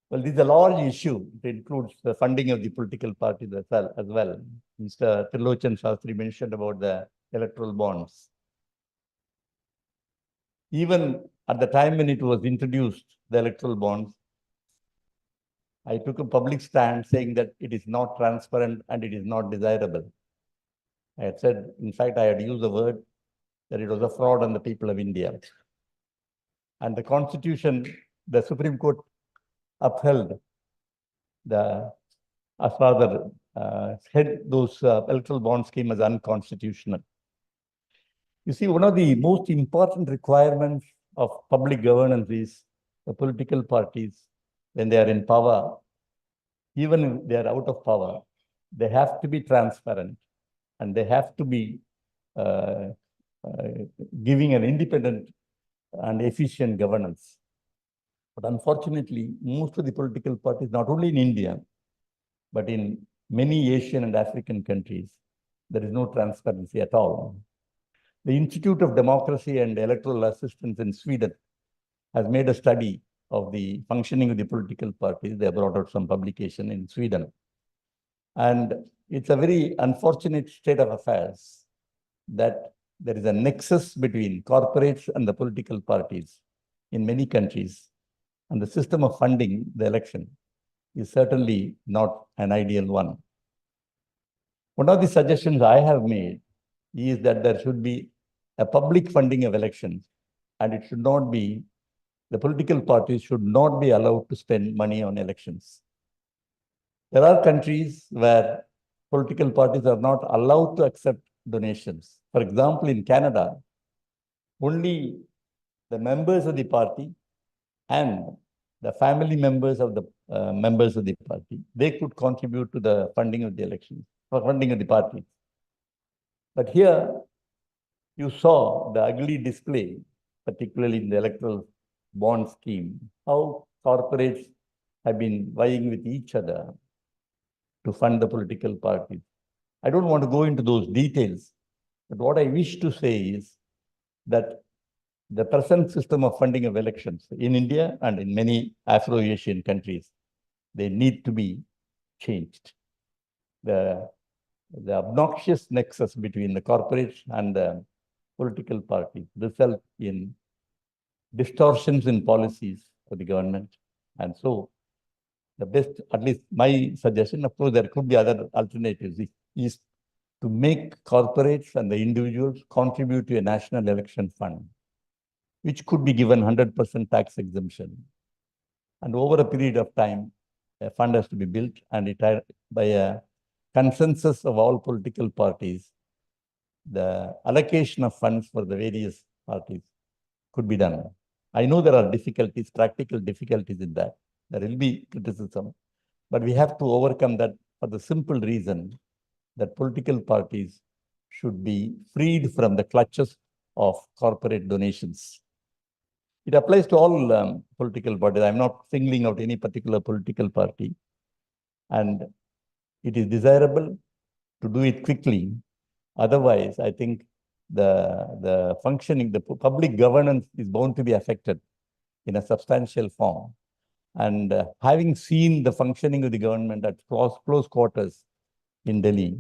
Well, this is a large issue. It includes the funding of the political parties as well. Mr. Trilochan Sastry mentioned about the electoral bonds. Even at the time when it was introduced, the electoral bonds, I took a public stand saying that it is not transparent and it is not desirable. I had said, in fact, I had used the word that it was a fraud on the people of India. And the Constitution, the Supreme Court upheld said those electoral bond scheme as unconstitutional. You see, one of the most important requirements of public governance is the political parties, when they are in power, even if they are out of power, they have to be transparent and they have to be giving an independent and efficient governance. But unfortunately, most of the political parties, not only in India, but in many Asian and African countries, there is no transparency at all. The Institute of Democracy and Electoral Assistance in Sweden has made a study of the functioning of the political parties. They brought out some publication in Sweden. And it's a very unfortunate state of affairs that there is a nexus between corporates and the political parties in many countries. And the system of funding the election is certainly not an ideal one. One of the suggestions I have made is that there should be a public funding of elections, and it should not be, the political parties should not be allowed to spend money on elections. There are countries where political parties are not allowed to accept donations. For example, in Canada, only the members of the party and the family members of the party, they could contribute to the funding of the elections, for funding of the party. But here, you saw the ugly display, particularly in the electoral bond scheme, how corporates have been vying with each other to fund the political parties. I don't want to go into those details, but what I wish to say is that the present system of funding of elections in India and in many Afro-Asian countries, they need to be changed. The obnoxious nexus between the corporates and the political parties result in distortions in policies of the government. And so the best, at least my suggestion, of course, there could be other alternatives, is to make corporates and the individuals contribute to a national election fund, which could be given 100% tax exemption. And over a period of time, a fund has to be built, and it by a consensus of all political parties, the allocation of funds for the various parties could be done. I know there are difficulties, practical difficulties in that. There will be criticism, but we have to overcome that for the simple reason that political parties should be freed from the clutches of corporate donations. It applies to all political parties. I'm not singling out any particular political party. And it is desirable to do it quickly. Otherwise, I think the functioning, the public governance is bound to be affected in a substantial form. And having seen the functioning of the government at close quarters in Delhi,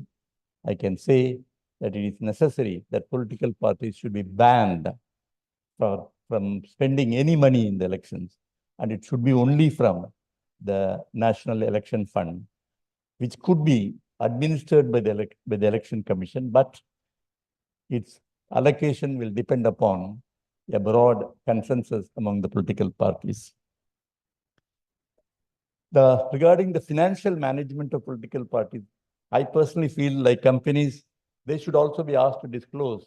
I can say that it is necessary that political parties should be banned from spending any money in the elections, and it should be only from the National Election Fund, which could be administered by the Election Commission, but its allocation will depend upon a broad consensus among the political parties. Regarding the financial management of political parties, I personally feel like companies, they should also be asked to disclose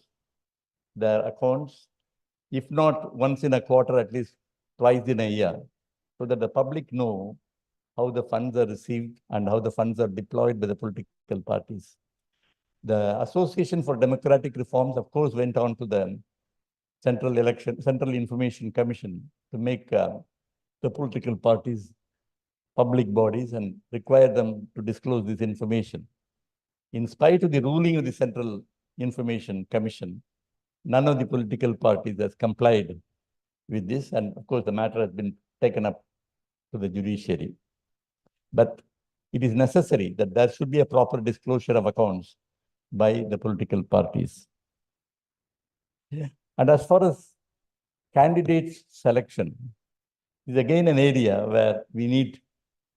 their accounts, if not once in a quarter, at least twice in a year, so that the public know how the funds are received and how the funds are deployed by the political parties. The Association for Democratic Reforms, of course, went on to the Central Information Commission to make the political parties public bodies and require them to disclose this information. In spite of the ruling of the Central Information Commission, none of the political parties has complied with this, and of course the matter has been taken up to the judiciary. But it is necessary that there should be a proper disclosure of accounts by the political parties. And as far as candidates selection, is again an area where we need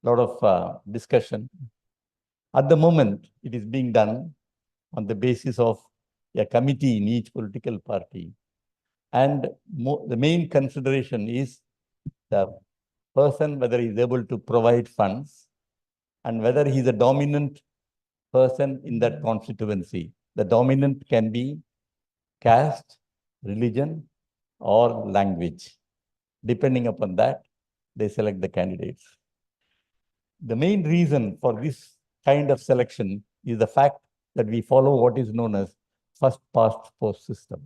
a lot of discussion. At the moment, it is being done on the basis of a committee in each political party. And the main consideration is the person, whether he is able to provide funds and whether he is a dominant person in that constituency. The dominant can be caste, religion, or language. Depending upon that, they select the candidates. The main reason for this kind of selection is the fact that we follow what is known as first past post system,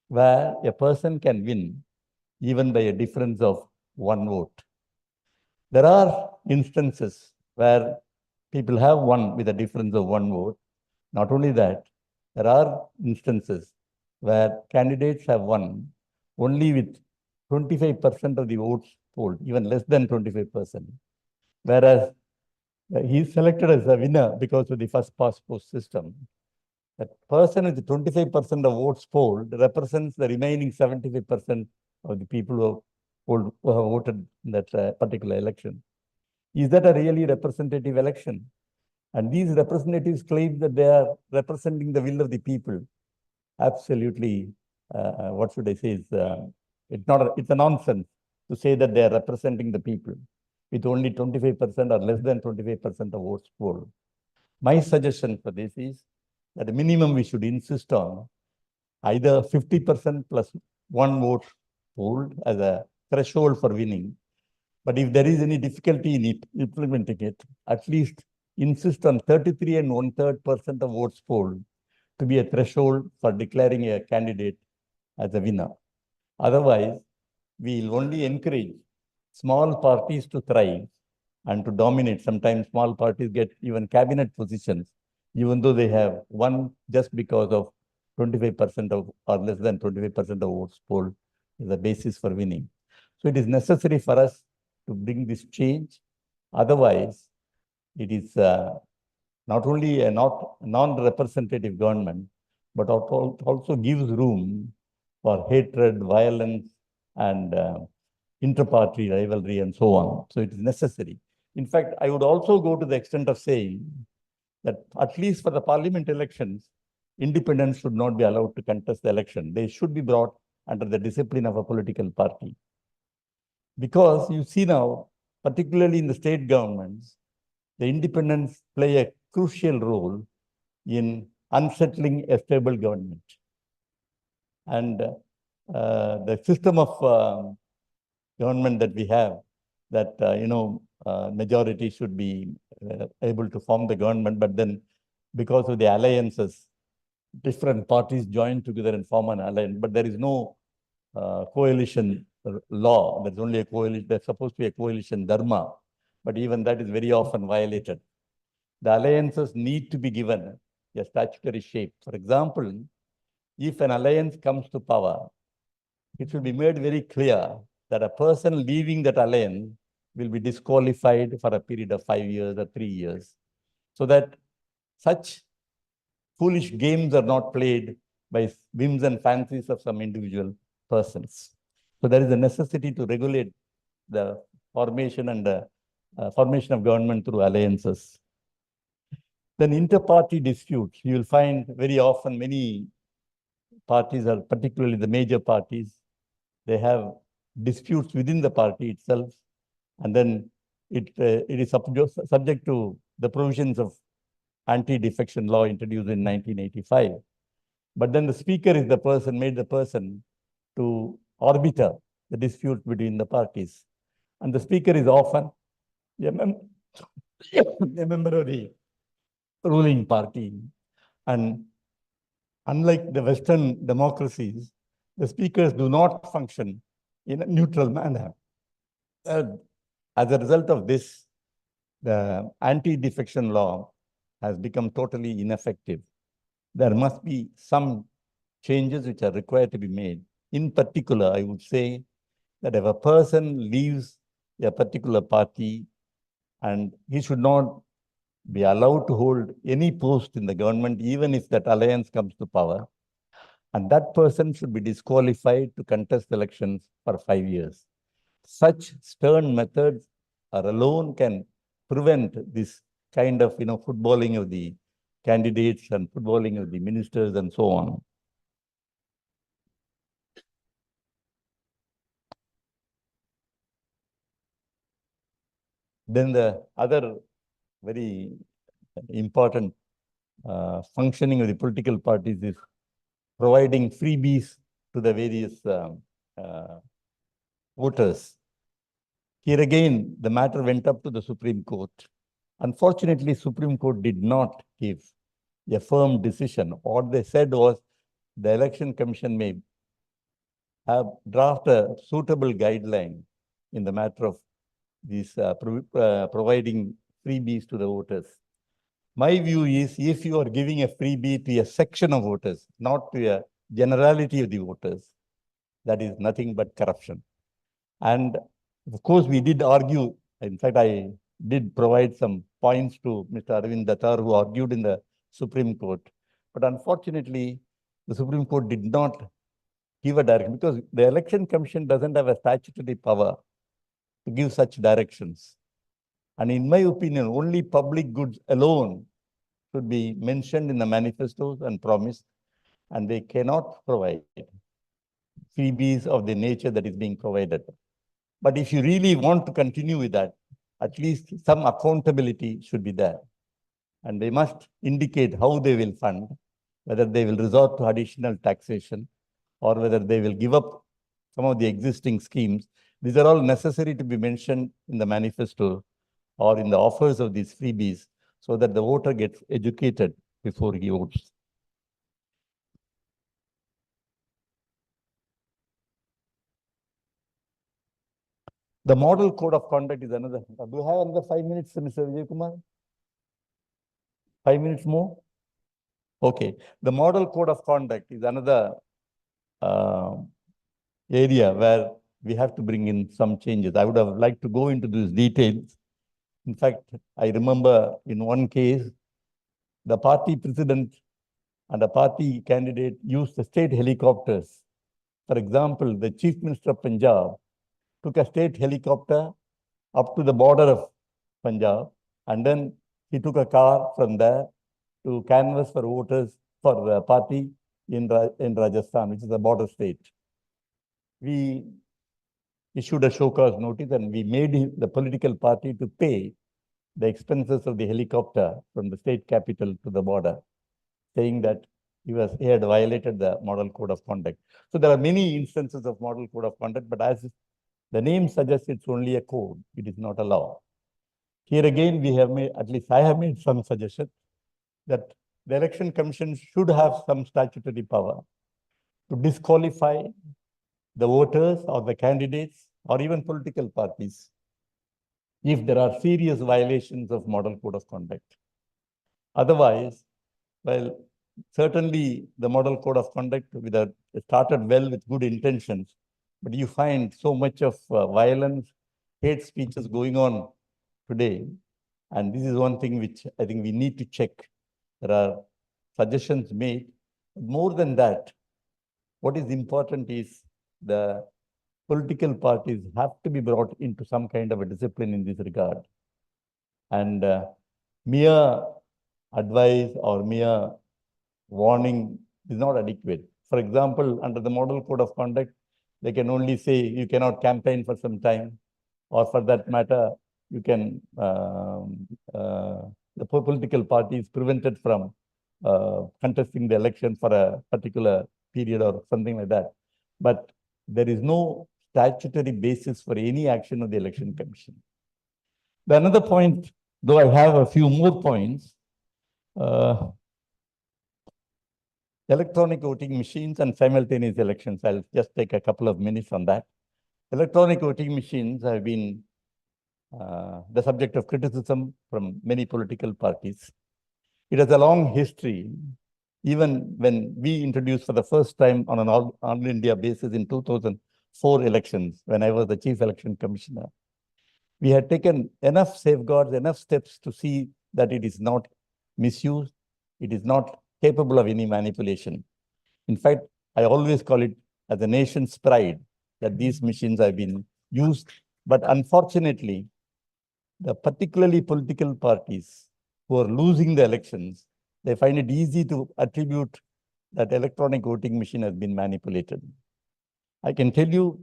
where a person can win even by a difference of one vote. There are instances where people have won with a difference of one vote. Not only that, there are instances where candidates have won only with 25% of the votes polled, even less than 25%. Whereas he is selected as a winner because of the first past post system. That person with 25% of votes polled represents the remaining 75% of the people who have voted in that particular election. Is that a really representative election? And these representatives claim that they are representing the will of the people. Absolutely, what should I say? It's a nonsense to say that they are representing the people with only 25% or less than 25% of votes polled. My suggestion for this is that the minimum we should insist on either 50% plus one vote polled as a threshold for winning. But if there is any difficulty in implementing it, at least insist on 33 1/3% of votes polled to be a threshold for declaring a candidate as a winner. Otherwise, we will only encourage small parties to thrive and to dominate. Sometimes small parties get even cabinet positions, even though they have won just because of 25% of or less than 25% of votes polled is the basis for winning. So it is necessary for us to bring this change. Otherwise, it is not only a non-representative government, but also gives room for hatred, violence, and inter-party rivalry, and so on. So it is necessary. In fact, I would also go to the extent of saying that at least for the parliament elections, independents should not be allowed to contest the election. They should be brought under the discipline of a political party. Because you see now, particularly in the state governments, the independents play a crucial role in unsettling a stable government. And the system of government that we have, that, majority should be able to form the government, but then because of the alliances, different parties join together and form an alliance, but there is no coalition law. There's only a coalition. There's supposed to be a coalition dharma, but even that is very often violated. The alliances need to be given a statutory shape. For example, if an alliance comes to power, it should be made very clear that a person leaving that alliance will be disqualified for a period of 5 years or 3 years, so that such foolish games are not played by whims and fancies of some individual persons. So there is a necessity to regulate the formation and formation of government through alliances. Then inter-party disputes, you will find very often many parties, are particularly the major parties, they have disputes within the party itself, and then it is subject to the provisions of anti-defection law introduced in 1985. But then the speaker is the person, made the person to arbiter the dispute between the parties. And the speaker is often a member of the ruling party. And unlike the Western democracies, the speakers do not function in a neutral manner. As a result of this, the anti-defection law has become totally ineffective. There must be some changes which are required to be made. In particular, I would say that if a person leaves a particular party, and he should not be allowed to hold any post in the government, even if that alliance comes to power, and that person should be disqualified to contest elections for 5 years. Such stern methods are alone can prevent this kind of footballing of the candidates and footballing of the ministers and so on. Then the other very important functioning of the political parties is providing freebies to the various voters. Here again, the matter went up to the Supreme Court. Unfortunately, Supreme Court did not give a firm decision. What they said was the Election Commission may have draft a suitable guideline in the matter of these providing freebies to the voters. My view is, if you are giving a freebie to a section of voters, not to a generality of the voters, that is nothing but corruption. And of course, we did argue. In fact, I did provide some points to Mr. Arvind Datar, who argued in the Supreme Court. But unfortunately, the Supreme Court did not give a direction, because the Election Commission doesn't have a statutory power to give such directions. And in my opinion, only public goods alone should be mentioned in the manifestos and promised, and they cannot provide freebies of the nature that is being provided. But if you really want to continue with that, at least some accountability should be there. And they must indicate how they will fund, whether they will resort to additional taxation, or whether they will give up some of the existing schemes. These are all necessary to be mentioned in the manifesto or in the offers of these freebies, so that the voter gets educated before he votes. The model code of conduct is another. Do you have another 5 minutes, Mr. Vijay Kumar? 5 minutes more? Okay. The model code of conduct is another area where we have to bring in some changes. I would have liked to go into these details. In fact, I remember in one case, the party president and a party candidate used the state helicopters. For example, the Chief Minister of Punjab took a state helicopter up to the border of Punjab, and then he took a car from there to canvass for voters for the party in Rajasthan, which is a border state. We issued a show cause notice, and we made the political party to pay the expenses of the helicopter from the state capital to the border, saying that he had violated the model code of conduct. So there are many instances of model code of conduct, but as the name suggests, it's only a code. It is not a law. Here again, we have made, at least I have made some suggestions, that the Election Commission should have some statutory power to disqualify the voters or the candidates or even political parties if there are serious violations of model code of conduct. Otherwise, well, certainly the model code of conduct started well with good intentions, but you find so much of violence, hate speeches going on today. And this is one thing which I think we need to check. There are suggestions made. More than that, what is important is the political parties have to be brought into some kind of a discipline in this regard. And mere advice or mere warning is not adequate. For example, under the Model Code of Conduct, they can only say you cannot campaign for some time, or for that matter, you can, the political party is prevented from contesting the election for a particular period or something like that. But there is no statutory basis for any action of the Election Commission. The another point, though I have a few more points, electronic voting machines and simultaneous elections. I'll just take a couple of minutes on that. Electronic voting machines have been the subject of criticism from many political parties. It has a long history. Even when we introduced for the first time on an all India basis in 2004 elections, when I was the Chief Election Commissioner, we had taken enough safeguards, enough steps to see that it is not misused, it is not capable of any manipulation. In fact, I always call it as a nation's pride that these machines have been used. But unfortunately, the particularly political parties who are losing the elections, they find it easy to attribute that electronic voting machine has been manipulated. I can tell you,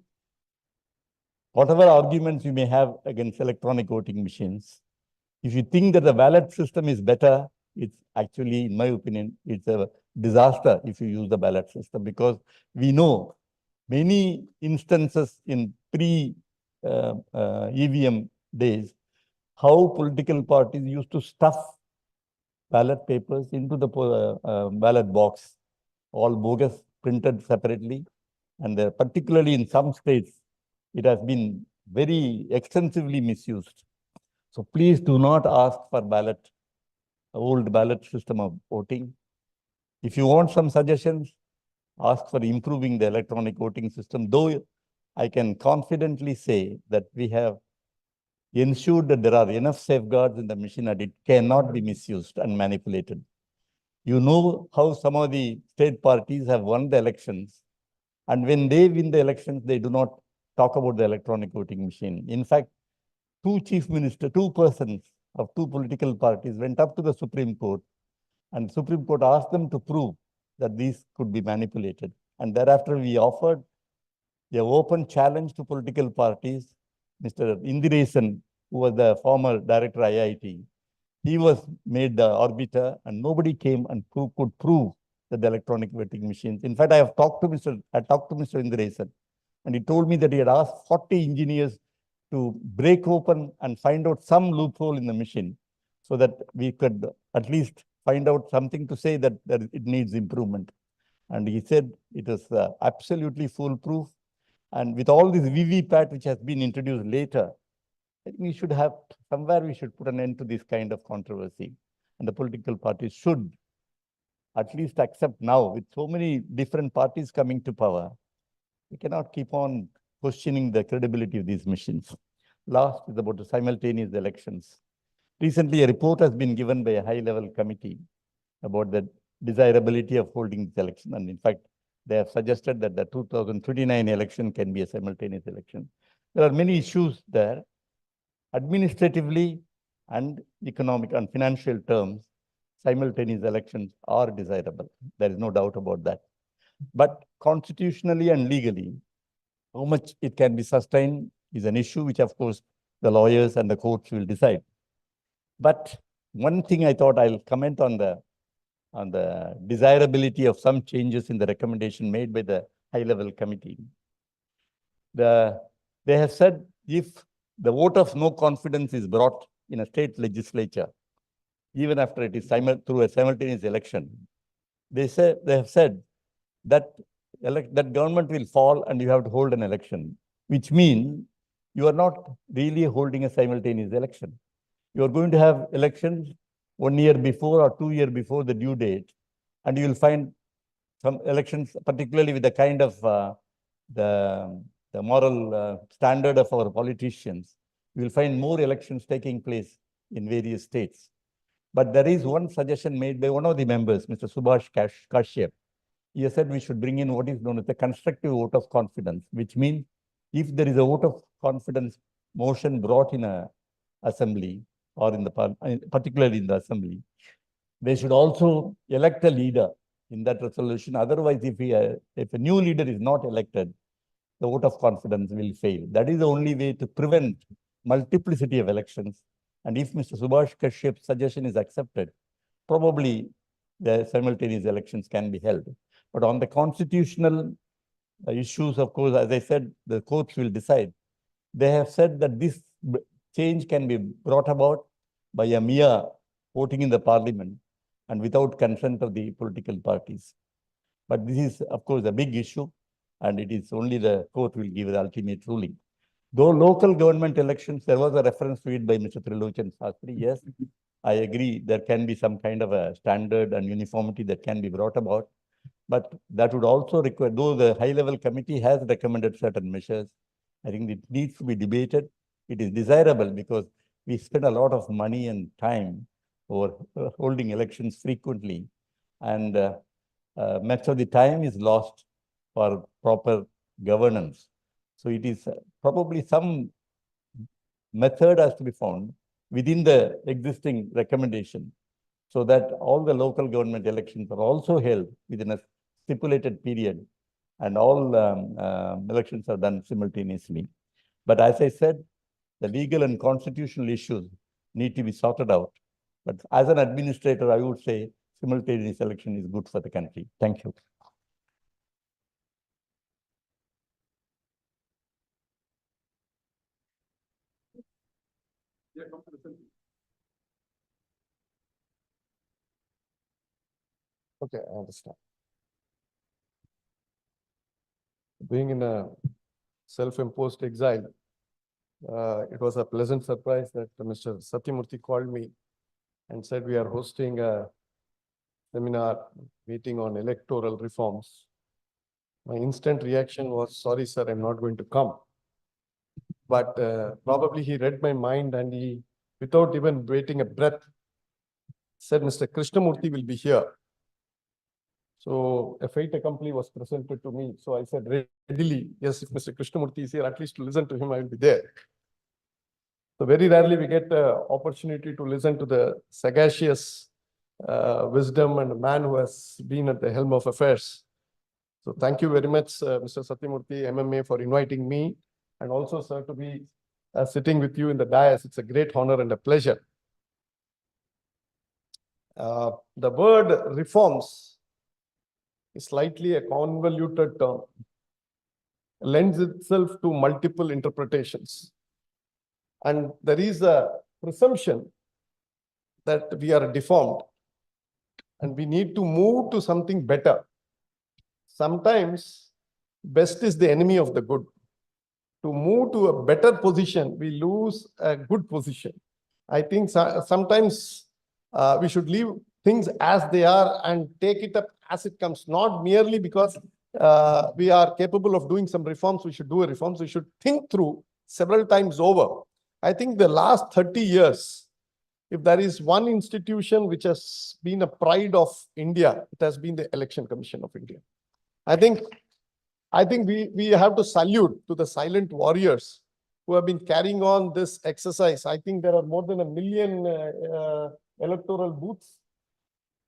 whatever arguments you may have against electronic voting machines, if you think that the ballot system is better, it's actually, in my opinion, it's a disaster if you use the ballot system, because we know many instances in pre-EVM days, how political parties used to stuff ballot papers into the ballot box, all bogus, printed separately. And particularly in some states, it has been very extensively misused. So please do not ask for old ballot system of voting. If you want some suggestions, ask for improving the electronic voting system, though I can confidently say that we have ensured that there are enough safeguards in the machine that it cannot be misused and manipulated. You know how some of the state parties have won the elections, and when they win the elections, they do not talk about the electronic voting machine. In fact, two persons of two political parties went up to the Supreme Court, and the Supreme Court asked them to prove that these could be manipulated. And thereafter, we offered an open challenge to political parties. Mr. Indiresan, who was the former director IIT, he was made the arbiter, and nobody came and could prove that the electronic voting machines. In fact, I talked to Mr. Indiresan, and he told me that he had asked 40 engineers to break open and find out some loophole in the machine so that we could at least find out something to say that it needs improvement. And he said it is absolutely foolproof. And with all this VVPAT, which has been introduced later, I think we should have, somewhere we should put an end to this kind of controversy. And the political parties should at least accept now, with so many different parties coming to power, we cannot keep on questioning the credibility of these machines. Last is about the simultaneous elections. Recently, a report has been given by a high-level committee about the desirability of holding this election. And in fact, they have suggested that the 2029 election can be a simultaneous election. There are many issues there. Administratively and economic and financial terms, simultaneous elections are desirable. There is no doubt about that. But constitutionally and legally, how much it can be sustained is an issue which, of course, the lawyers and the courts will decide. But one thing I thought I'll comment on the desirability of some changes in the recommendation made by the high-level committee. They have said if the vote of no confidence is brought in a state legislature, even after it is through a simultaneous election, they have said that that government will fall and you have to hold an election, which means you are not really holding a simultaneous election. You are going to have elections 1 year before or 2 years before the due date, and you will find some elections, particularly with the kind of the moral standard of our politicians, you will find more elections taking place in various states. But there is one suggestion made by one of the members, Mr. Subhash Kashyap. He has said we should bring in what is known as the constructive vote of confidence, which means if there is a vote of confidence motion brought in a assembly or in the particularly in the assembly, they should also elect a leader in that resolution. Otherwise, if a new leader is not elected, the vote of confidence will fail. That is the only way to prevent multiplicity of elections. And if Mr. Subhash Kashyap's suggestion is accepted, probably the simultaneous elections can be held. But on the constitutional issues, of course, as I said, the courts will decide. They have said that this change can be brought about by a mere voting in the parliament and without consent of the political parties. But this is, of course, a big issue, and it is only the court will give the ultimate ruling. Though local government elections, there was a reference to it by Mr. Trilochan Sastry. Yes, I agree, there can be some kind of a standard and uniformity that can be brought about. But that would also require, though the high-level committee has recommended certain measures, I think it needs to be debated. It is desirable because we spend a lot of money and time for holding elections frequently. And much of the time is lost for proper governance. So it is probably some method has to be found within the existing recommendation so that all the local government elections are also held within a stipulated period and all elections are done simultaneously. But as I said, the legal and constitutional issues need to be sorted out. But as an administrator, I would say simultaneous election is good for the country. Thank you. Okay, I understand. Being in a self-imposed exile, it was a pleasant surprise that Mr. Satyamurthy called me and said we are hosting a seminar meeting on electoral reforms. My instant reaction was, sorry, sir, I'm not going to come. But probably he read my mind and he, without even waiting a breath, said Mr. Krishnamurthy will be here. So a fait accompli was presented to me. So I said readily, yes, if Mr. Krishnamurthy is here, at least to listen to him, I will be there. So very rarely we get the opportunity to listen to the sagacious wisdom and a man who has been at the helm of affairs. So thank you very much, Mr. Satyamurthy, MMA, for inviting me, and also, sir, to be sitting with you in the dais. It's a great honor and a pleasure. The word reforms is slightly a convoluted term, lends itself to multiple interpretations. And there is a presumption that we are deformed and we need to move to something better. Sometimes best is the enemy of the good. To move to a better position, we lose a good position. I think sometimes we should leave things as they are and take it up as it comes, not merely because we are capable of doing some reforms, we should do a reforms, we should think through several times over. I think the last 30 years, if there is one institution which has been a pride of India, it has been the Election Commission of India. I think we have to salute to the silent warriors who have been carrying on this exercise. I think there are more than 1 million electoral booths.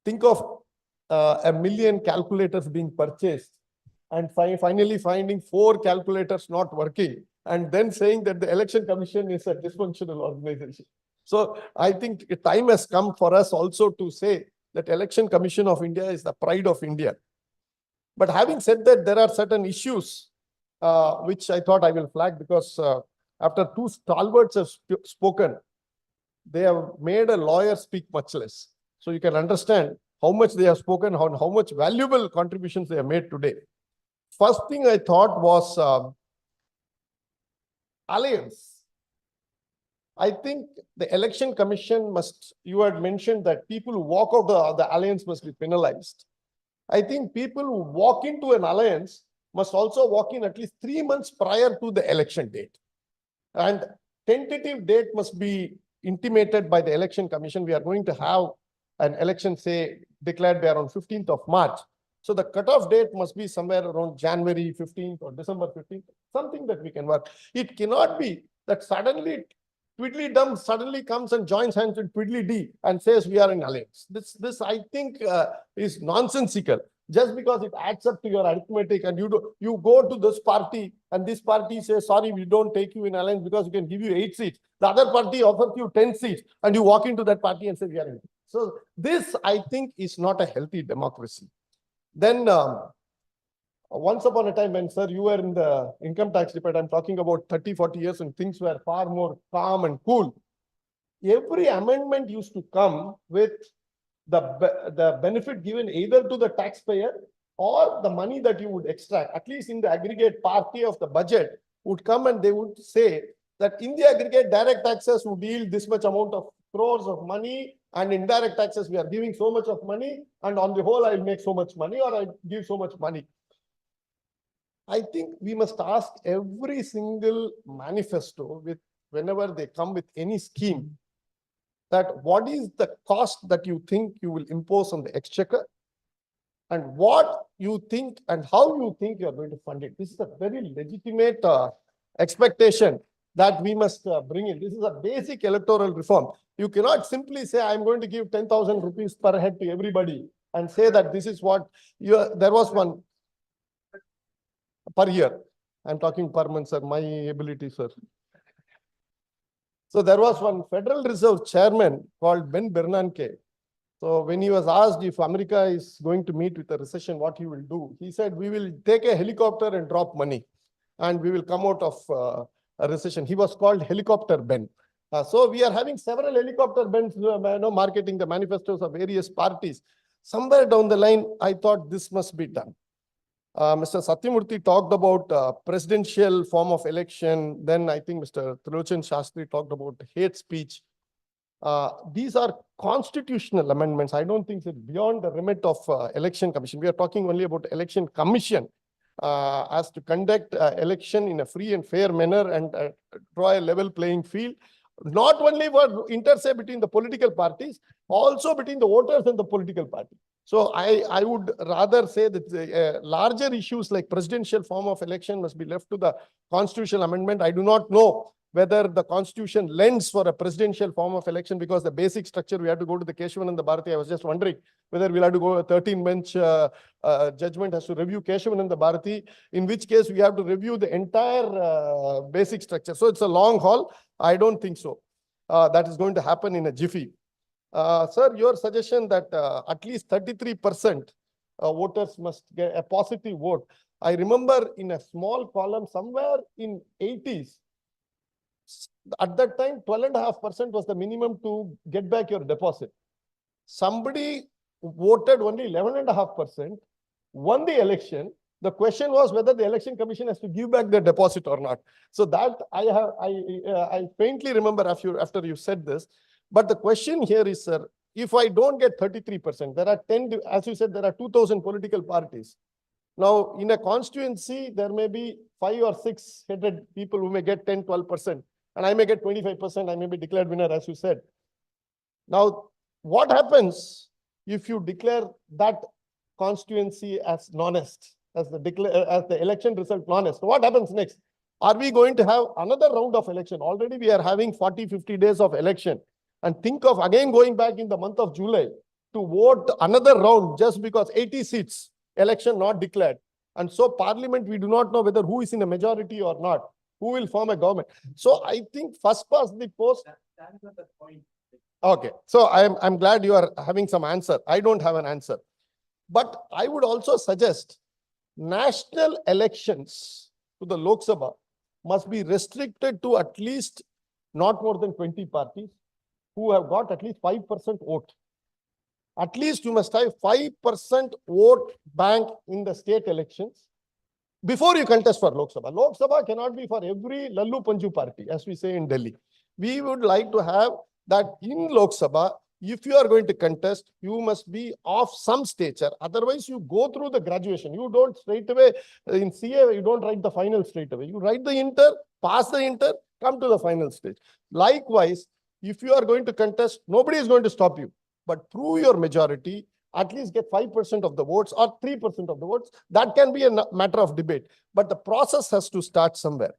Think of 1 million calculators being purchased and finally finding 4 calculators not working and then saying that the Election Commission is a dysfunctional organization. So I think time has come for us also to say that Election Commission of India is the pride of India. But having said that, there are certain issues which I thought I will flag because after 2 stalwarts have spoken, they have made a lawyer speak much less. So you can understand how much they have spoken, how much valuable contributions they have made today. First thing I thought was alliance. I think the Election Commission must, you had mentioned that people who walk out of the alliance must be penalized. I think people who walk into an alliance must also walk in at least 3 months prior to the election date. And tentative date must be intimated by the Election Commission. We are going to have an election, say, declared by around 15th of March. So the cutoff date must be somewhere around January 15th or December 15th, something that we can work. It cannot be that suddenly Twiddly-dum suddenly comes and joins hands with Twiddly-dee and says we are in alliance. This I think is nonsensical. Just because it adds up to your arithmetic and you go to this party and this party says, sorry, we don't take you in alliance because we can give you 8 seats. The other party offers you 10 seats and you walk into that party and say, we are in. So this, I think, is not a healthy democracy. Then once upon a time when, sir, you were in the income tax department, I'm talking about 30, 40 years and things were far more calm and cool. Every amendment used to come with the benefit given either to the taxpayer or the money that you would extract, at least in the aggregate party of the budget, would come and they would say that in the aggregate direct taxes would yield this much amount of crores of money, and indirect taxes we are giving so much of money, and on the whole I'll make so much money or I'll give so much money. I think we must ask every single manifesto with whenever they come with any scheme, that what is the cost that you think you will impose on the exchequer and what you think and how you think you are going to fund it. This is a very legitimate expectation that we must bring in. This is a basic electoral reform. You cannot simply say, I'm going to give 10,000 rupees per head to everybody and say that this is what there was one per year. I'm talking per month, sir, my ability, sir. So there was one Federal Reserve chairman called Ben Bernanke. So when he was asked if America is going to meet with a recession, what he will do, he said, we will take a helicopter and drop money and we will come out of a recession. He was called Helicopter Ben. So we are having several helicopter Bens marketing the manifestos of various parties. Somewhere down the line, I thought this must be done. Mr. Satyamurthy talked about presidential form of election. Then I think Mr. Trilochan Sastry talked about hate speech. These are constitutional amendments. I don't think it's beyond the remit of election commission. We are talking only about election commission as to conduct election in a free and fair manner and draw a level playing field. Not only for intersect between the political parties, also between the voters and the political party. So I would rather say that larger issues like presidential form of election must be left to the constitutional amendment. I do not know whether the constitution lends for a presidential form of election because the basic structure, we have to go to the Keshavananda Bharati. I was just wondering whether we'll have to go a 13-bench judgment has to review Keshavananda Bharati, in which case we have to review the entire basic structure. So it's a long haul. I don't think so. That is going to happen in a jiffy. Sir, your suggestion that at least 33% voters must get a positive vote. I remember in a small column somewhere in 80s, at that time, 12.5% was the minimum to get back your deposit. Somebody voted only 11.5%, won the election. The question was whether the election commission has to give back the deposit or not. So that I faintly remember after you said this. But the question here is, sir, if I don't get 33%, there are 10, as you said, there are 2,000 political parties. Now, in a constituency, there may be 5 or 6 headed people who may get 10, 12%, and I may get 25%, I may be declared winner, as you said. Now, what happens if you declare that constituency as non-est, as the election result non-est? What happens next? Are we going to have another round of election? Already we are having 40, 50 days of election. And think of again going back in the month of July to vote another round just because 80 seats, election not declared. And so parliament, we do not know whether who is in a majority or not, who will form a government. So I think first past the post. Okay, so I'm glad you are having some answer. I don't have an answer. But I would also suggest national elections to the Lok Sabha must be restricted to at least not more than 20 parties who have got at least 5% vote. At least you must have 5% vote bank in the state elections before you contest for Lok Sabha. Lok Sabha cannot be for every Lallu Panju party, as we say in Delhi. We would like to have that in Lok Sabha, if you are going to contest, you must be of some stature. Otherwise, you go through the graduation. You don't straight away, in CA, you don't write the final straight away. You write the inter, pass the inter, come to the final stage. Likewise, if you are going to contest, nobody is going to stop you. but prove your majority, at least get 5% of the votes or 3% of the votes. That can be a matter of debate, but the process has to start somewhere.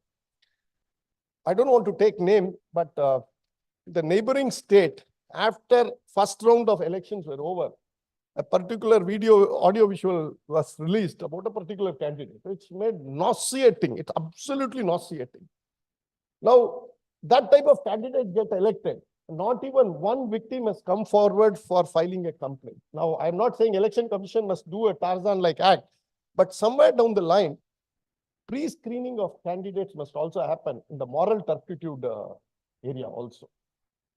I don't want to take name, but the neighboring state, after first round of elections were over, a particular audio visual was released about a particular candidate, which made nauseating. It's absolutely nauseating. Now, that type of candidate get elected. Not even one victim has come forward for filing a complaint. Now, I'm not saying Election Commission must do a Tarzan-like act, but somewhere down the line, pre-screening of candidates must also happen in the moral turpitude area also.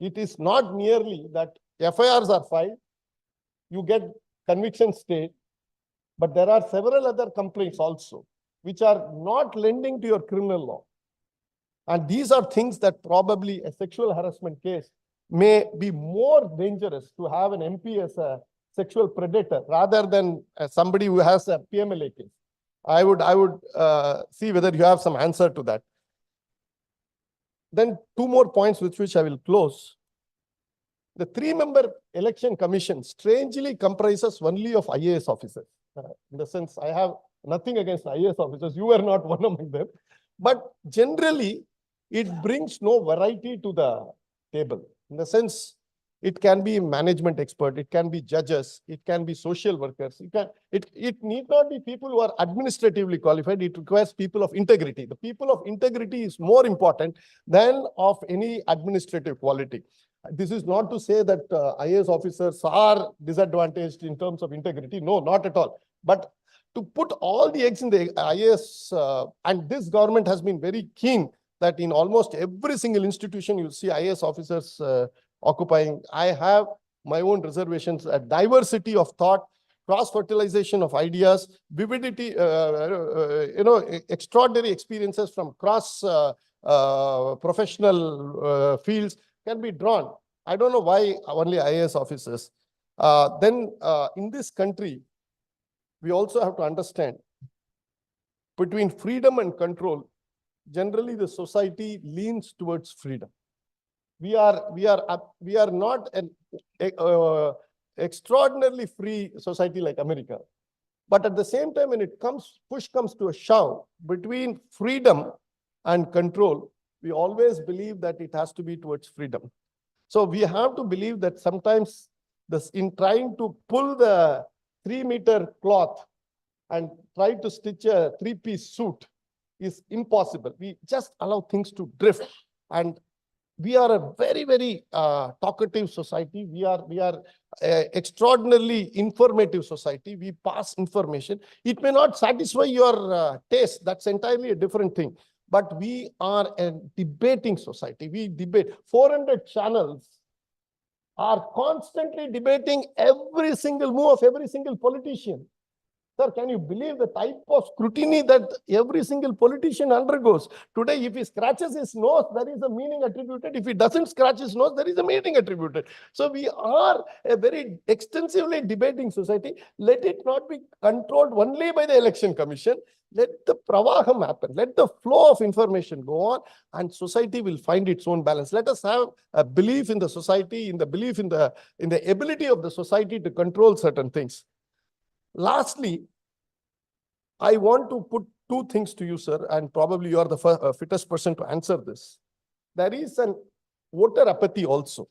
It is not merely that FIRs are filed, you get conviction stayed, but there are several other complaints also, which are not lending to your criminal law. And these are things that probably a sexual harassment case may be more dangerous to have an MP as a sexual predator rather than somebody who has a PMLA case. I would see whether you have some answer to that. Then two more points with which I will close. The 3-member election commission strangely comprises only of IAS officers. In the sense, I have nothing against IAS officers. You are not one among them. But generally, it brings no variety to the table. In the sense, it can be management expert, it can be judges, it can be social workers. It need not be people who are administratively qualified. It requires people of integrity. The people of integrity is more important than of any administrative quality. This is not to say that IAS officers are disadvantaged in terms of integrity. No, not at all. But to put all the eggs in the IAS, and this government has been very keen that in almost every single institution you see IAS officers occupying. I have my own reservations, a diversity of thought, cross-fertilization of ideas, vividity, extraordinary experiences from cross professional fields can be drawn. I don't know why only IAS officers. Then in this country, we also have to understand between freedom and control, generally the society leans towards freedom. We are not an extraordinarily free society like America. But at the same time, when push comes to a shove between freedom and control, we always believe that it has to be towards freedom. So we have to believe that sometimes in trying to pull the 3-meter cloth and try to stitch a 3-piece suit is impossible. We just allow things to drift. And we are a very, very talkative society. We are extraordinarily informative society. We pass information. It may not satisfy your taste. That's entirely a different thing. But we are a debating society. We debate. 400 channels are constantly debating every single move of every single politician. Sir, can you believe the type of scrutiny that every single politician undergoes? Today, if he scratches his nose, there is a meaning attributed. If he doesn't scratch his nose, there is a meaning attributed. So we are a very extensively debating society. Let it not be controlled only by the Election Commission. Let the pravaham happen. Let the flow of information go on, and society will find its own balance. Let us have a belief in the society, in the belief in the ability of the society to control certain things. Lastly, I want to put two things to you, sir, and probably you are the fittest person to answer this. There is an voter apathy also.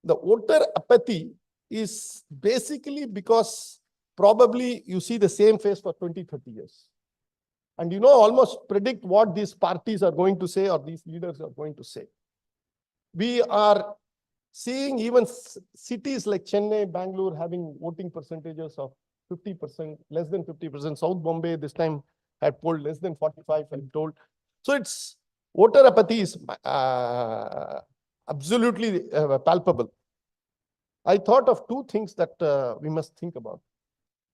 The voter apathy is basically because probably you see the same face for 20, 30 years. And you almost predict what these parties are going to say or these leaders are going to say. We are seeing even cities like Chennai, Bangalore having voting percentages of 50%, less than 50%. South Bombay this time had polled less than 45, I'm told. So it's voter apathy is absolutely palpable. I thought of two things that we must think about.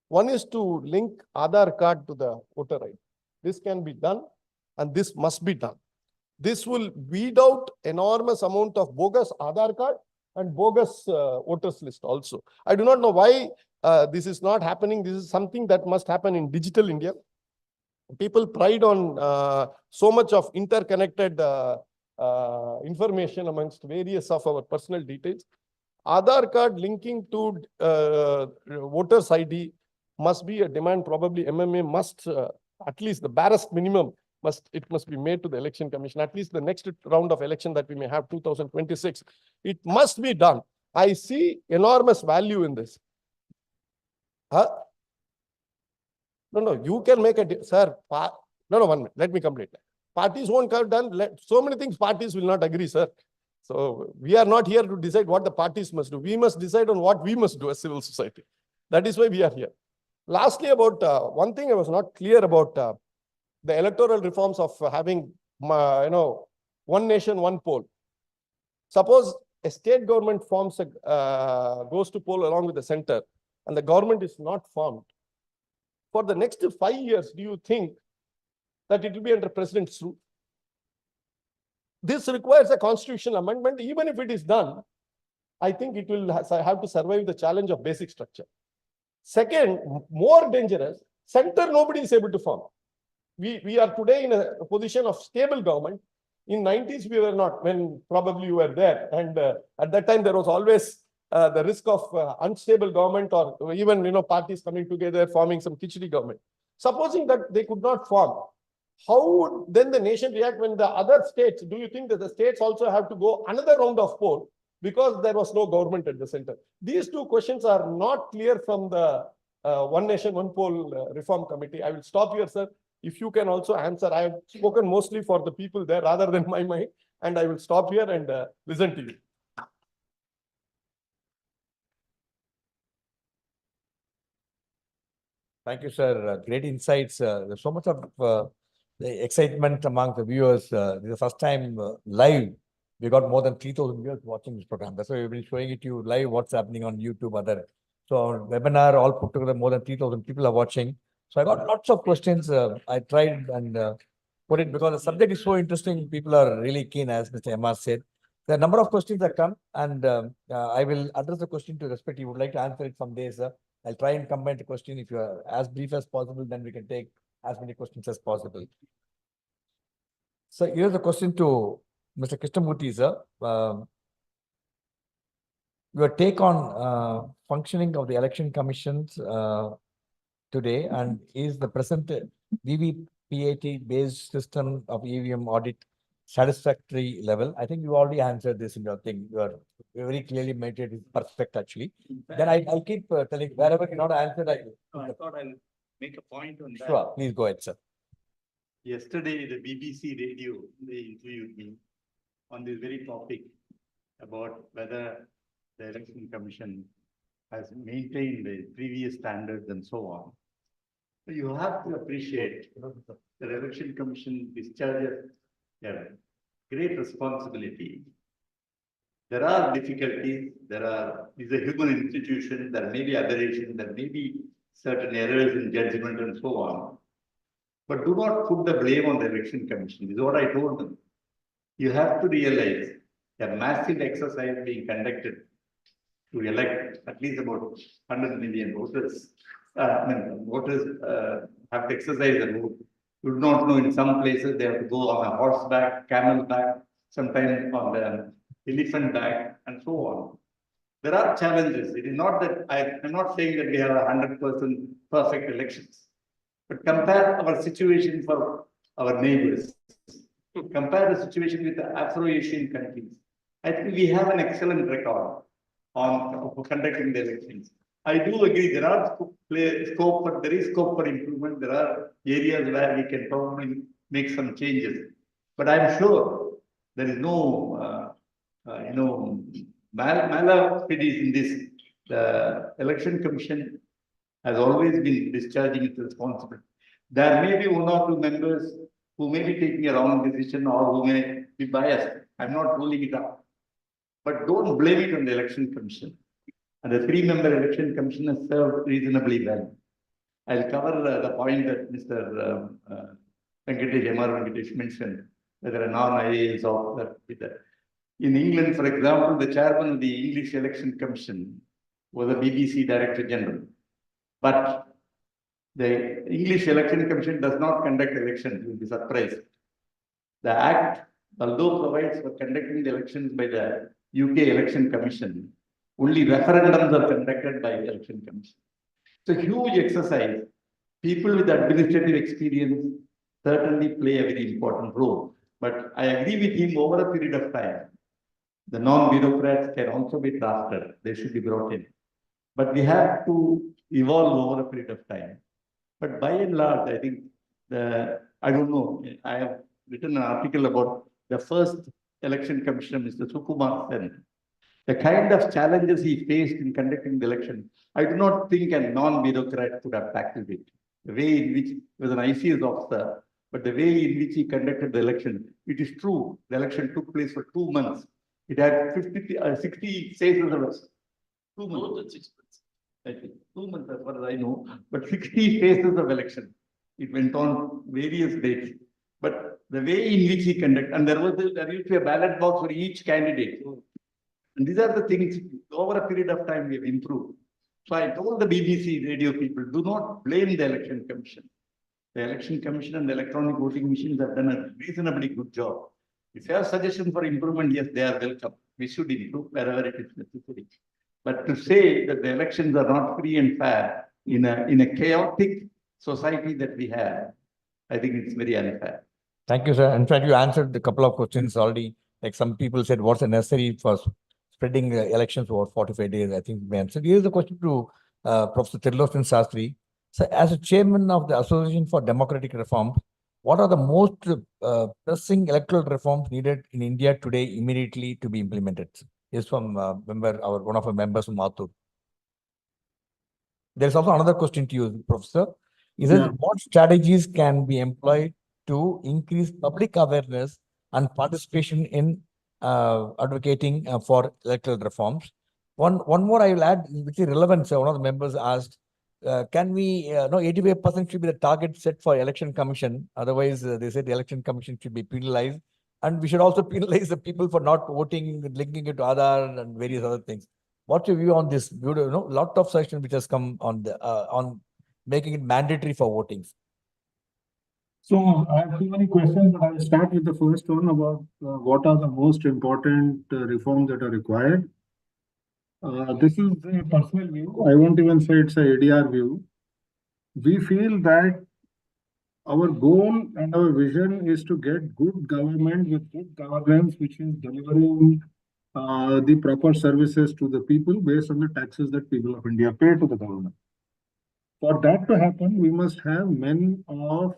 One is to link Aadhaar card to the voter ID. This can be done and this must be done. This will weed out enormous amount of bogus Aadhaar card and bogus voters list also. I do not know why this is not happening. This is something that must happen in digital India. People pride on so much of interconnected information amongst various of our personal details. Aadhaar card linking to voters ID must be a demand. Probably MMA must, at least the barest minimum, it must be made to the Election Commission. At least the next round of election that we may have, 2026, it must be done. I see enormous value in this. Huh? No, you can make a, sir, no, 1 minute, let me complete. Parties won't have done, so many things parties will not agree, sir. So we are not here to decide what the parties must do. We must decide on what we must do as civil society. That is why we are here. Lastly, about one thing I was not clear about the electoral reforms of having, one nation, one poll. Suppose a state government forms goes to poll along with the center, and the government is not formed. For the next 5 years, do you think that it will be under president's rule? This requires a constitutional amendment. Even if it is done, I think it will have to survive the challenge of basic structure. Second, more dangerous, center nobody is able to form. We are today in a position of stable government. In 90s, we were not, when probably you were there. And at that time, there was always the risk of unstable government, or even parties coming together, forming some khichdi government. Supposing that they could not form, how would then the nation react when the other states, do you think that the states also have to go another round of poll because there was no government at the center? These two questions are not clear from the One Nation, One Poll Reform Committee. I will stop here, sir. If you can also answer, I have spoken mostly for the people there rather than my mind, and I will stop here and listen to you. Thank you, sir. Great insights. There's so much of the excitement among the viewers. This is the first time live. We got more than 3,000 viewers watching this program. That's why we've been showing it to you live, what's happening on YouTube, other. So our webinar, all put together, more than 3,000 people are watching. So I got lots of questions. I tried and put it because the subject is so interesting. People are really keen, as Mr. MR said. There are a number of questions that come, and I will address the question to respect. You would like to answer it someday, sir. I'll try and combine the question. If you are as brief as possible, then we can take as many questions as possible. So here's a question to Mr. Krishnamurthy, sir. Your take on functioning of the election commissions today, and is the present VVPAT-based system of EVM audit satisfactory level? I think you already answered this in your thing. You are very clearly made it perfect, actually. Then I'll keep telling wherever you not answered. I thought I'll make a point on that. Sure, please go ahead, sir. Yesterday, the BBC radio, they interviewed me on this very topic about whether the Election Commission has maintained the previous standards and so on. So you have to appreciate that the Election Commission discharges a great responsibility. There are difficulties, it's a human institution, there may be aberrations, there may be certain errors in judgment and so on. But do not put the blame on the Election Commission. This is what I told them. You have to realize a massive exercise being conducted to elect at least about 100 million voters. Voters have to exercise the vote. You do not know, in some places they have to go on a horseback, camelback, sometimes on the elephant back, and so on. There are challenges. It is not that I'm not saying that we have 100% perfect elections, but compare our situation for our neighbors. Compare the situation with the Afro-Asian countries. I think we have an excellent record on conducting the elections. I do agree there are scope, but there is scope for improvement. There are areas where we can probably make some changes. But I'm sure there is no, malafide in this. The Election Commission has always been discharging its responsibility. There may be one or two members who may be taking a wrong decision or who may be biased. I'm not ruling it out. But don't blame it on the Election Commission. And the 3-member Election Commission has served reasonably well. I'll cover the point that Mr. Venkatesh mentioned, whether a non-IAS officer with that. In England, for example, the chairman of the English Election Commission was a BBC Director General. But the English Election Commission does not conduct elections. You'll be surprised. The Act, although provides for conducting the elections by the UK Election Commission, Only referendums are conducted by Election Commission. It's a huge exercise. People with administrative experience certainly play a very important role. But I agree with him, over a period of time, the non-bureaucrats can also be drafted. They should be brought in. But we have to evolve over a period of time. But by and large, I think I don't know, I have written an article about the first election commissioner, Mr. Sukumar Sen. The kind of challenges he faced in conducting the election, I do not think a non-bureaucrat could have tackled it. The way in which he was an ICS officer, but the way in which he conducted the election, it is true. The election took place for 2 months. It had 60 phases of election. 2 months. More than 6 months. I think 2 months as far as I know, but 60 phases of election. It went on various dates. But the way in which he conducted, and there used to be a ballot box for each candidate. And these are the things, over a period of time, we have improved. So I told the BBC radio people, do not blame the Election Commission. The Election Commission and the electronic voting machines have done a reasonably good job. If you have suggestions for improvement, yes, they are welcome. We should improve wherever it is necessary. But to say that the elections are not free and fair in a chaotic society that we have, I think it's very unfair. Thank you, sir. In fact, you answered a couple of questions already. Like some people said, what's necessary for spreading elections over 45 days? I think we answered. Here's a question to Professor Trilochan Sastry. So, as a chairman of the Association for Democratic Reforms, what are the most pressing electoral reforms needed in India today immediately to be implemented? Is from one of our members from Mathur. There's also another question to you, Professor. Is it what strategies can be employed to increase public awareness and participation in advocating for electoral reforms? One more I will add, which is relevant. So one of the members asked, can we, no, 85% should be the target set for election commission. Otherwise, they said the election commission should be penalized. And we should also penalize the people for not voting, linking it to Aadhaar and various other things. What's your view on this? You know, lot of suggestions which has come on making it mandatory for voting. So I have too many questions, but I'll start with the first one about what are the most important reforms that are required. This is a personal view. I won't even say it's a ADR view. We feel that our goal and our vision is to get good government with good governance, which is delivering the proper services to the people based on the taxes that people of India pay to the government. For that to happen, we must have men of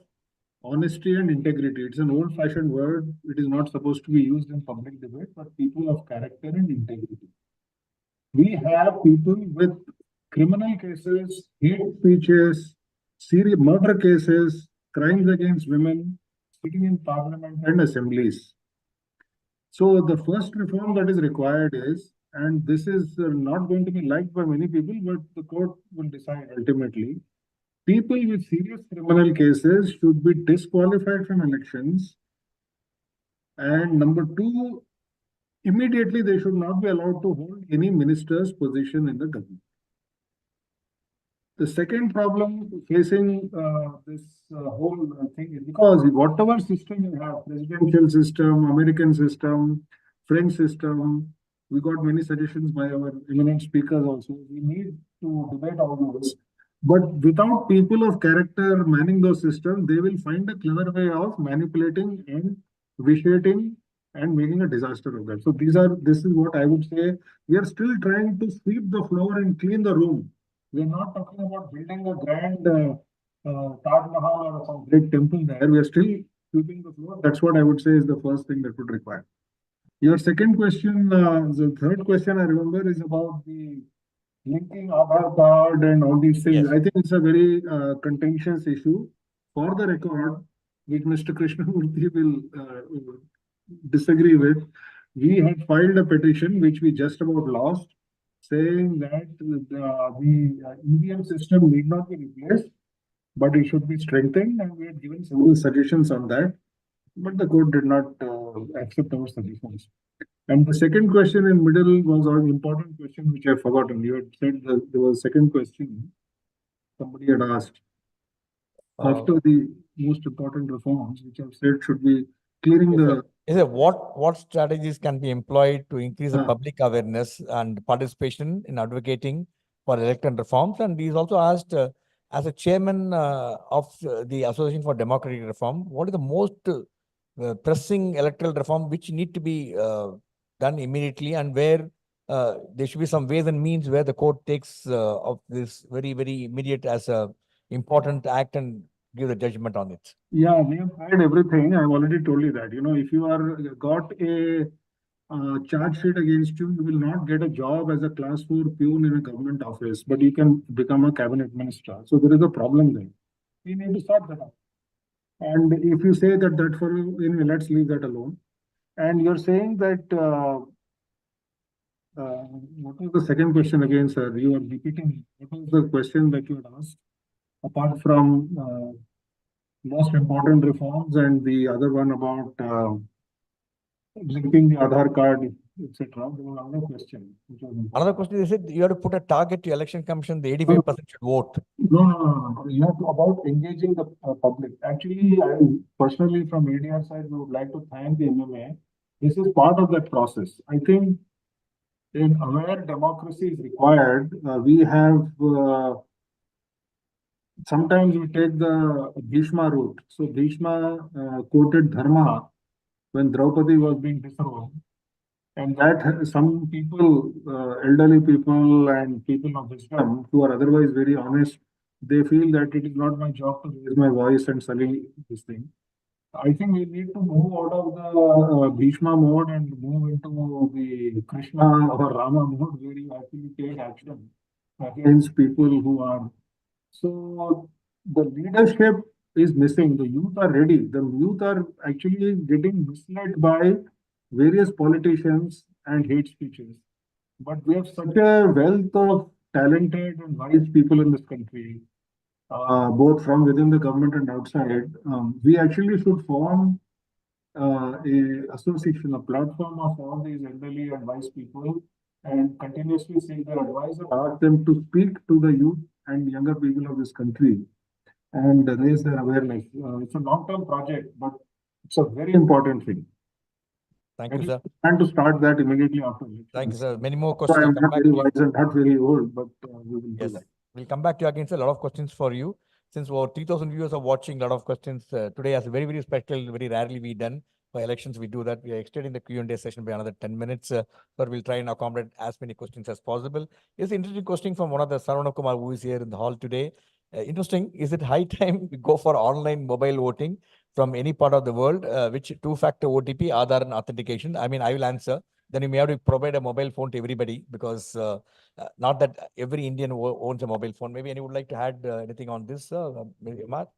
honesty and integrity. It's an old-fashioned word. It is not supposed to be used in public debate, but people of character and integrity. We have people with criminal cases, hate speeches, serious murder cases, crimes against women, sitting in parliament and assemblies. So the first reform that is required is, and this is not going to be liked by many people, but the court will decide ultimately, people with serious criminal cases should be disqualified from elections. And number two, immediately they should not be allowed to hold any minister's position in the government. The second problem facing this whole thing is because whatever system you have, presidential system, American system, French system, we got many suggestions by our eminent speakers also. We need to debate all those. But without people of character manning those systems, they will find a clever way of manipulating and vitiating and making a disaster of that. So this is what I would say. We are still trying to sweep the floor and clean the room. We are not talking about building a grand Taj Mahal or some great temple there. We are still sweeping the floor. That's what I would say is the first thing that would require. Your second question, the third question I remember is about the linking Aadhaar card and all these things. Yes. I think it's a very contentious issue. For the record, which Mr. Krishnamurthy will disagree with, we had filed a petition which we just about lost, saying that the EVM system need not be replaced, but it should be strengthened, and we had given several suggestions on that, but the court did not accept our suggestions. And the second question in middle was an important question which I've forgotten. You had said that there was a second question somebody had asked. After the most important reforms, which I've said should be clearing the Is it what strategies can be employed to increase the Ah. public awareness and participation in advocating for electoral reforms? And he's also asked, as a chairman of the Association for Democratic Reform, what is the most pressing electoral reform which need to be done immediately, and where there should be some ways and means where the court takes of this very, very immediate as a important act and give the judgment on it? Yeah, we have tried everything. I've already told you that. If you are got a charge sheet against you, you will not get a job as a class 4 peon in a government office, but you can become a cabinet minister. So there is a problem there. We need to sort that out. And if you say that for let's leave that alone. And you're saying that what was the second question again, sir? You are repeating. What was the question that you had asked? Apart from most important reforms and the other one about linking the Aadhaar card, etc. There was another question. Another question is, you have to put a target to Election Commission, the 85% should vote. No. You have to about engaging the public. Actually, I personally from ADR side, we would like to thank the MMA. This is part of that process. I think in aware democracy is required. We have sometimes we take the Bhishma route. So Bhishma quoted Dharma when Draupadi was being disrobed. And that some people, elderly people and people of wisdom who are otherwise very honest, they feel that it is not my job to raise my voice and sully this thing. I think we need to move out of the Bhishma mode and move into the Krishna or Rama mode where you actually take action against people who are. So the leadership is missing. The youth are ready. The youth are actually getting misled by various politicians and hate speeches. But we have such a wealth of talented and wise people in this country, both from within the government and outside. We actually should form a association, a platform of all these elderly and wise people, and continuously seek their advice and ask them to speak to the youth and younger people of this country and raise their awareness. It's a long-term project, but it's a very important thing. Thank you, sir. And to start that immediately after elections. Thank you, sir. Many more So questions. I'm will come not back very to you. wise and not very old, but we will do Yes, that. we'll come back to you again, sir. A lot of questions for you. Since over 3,000 viewers are watching, a lot of questions today as a very, very special, very rarely we done. For elections, we do that. We are extending the Q&A session by another 10 minutes. But we'll try and accommodate as many questions as possible. It's an interesting question from one of the Sarvana Kumar who is here in the hall today. Interesting. Is it high time we go for online mobile voting from any part of the world, which two-factor OTP, Aadhaar and authentication? I mean, I will answer. Then you may have to provide a mobile phone to everybody because not that every Indian owns a mobile phone. Maybe anyone would like to add anything on this, Mark?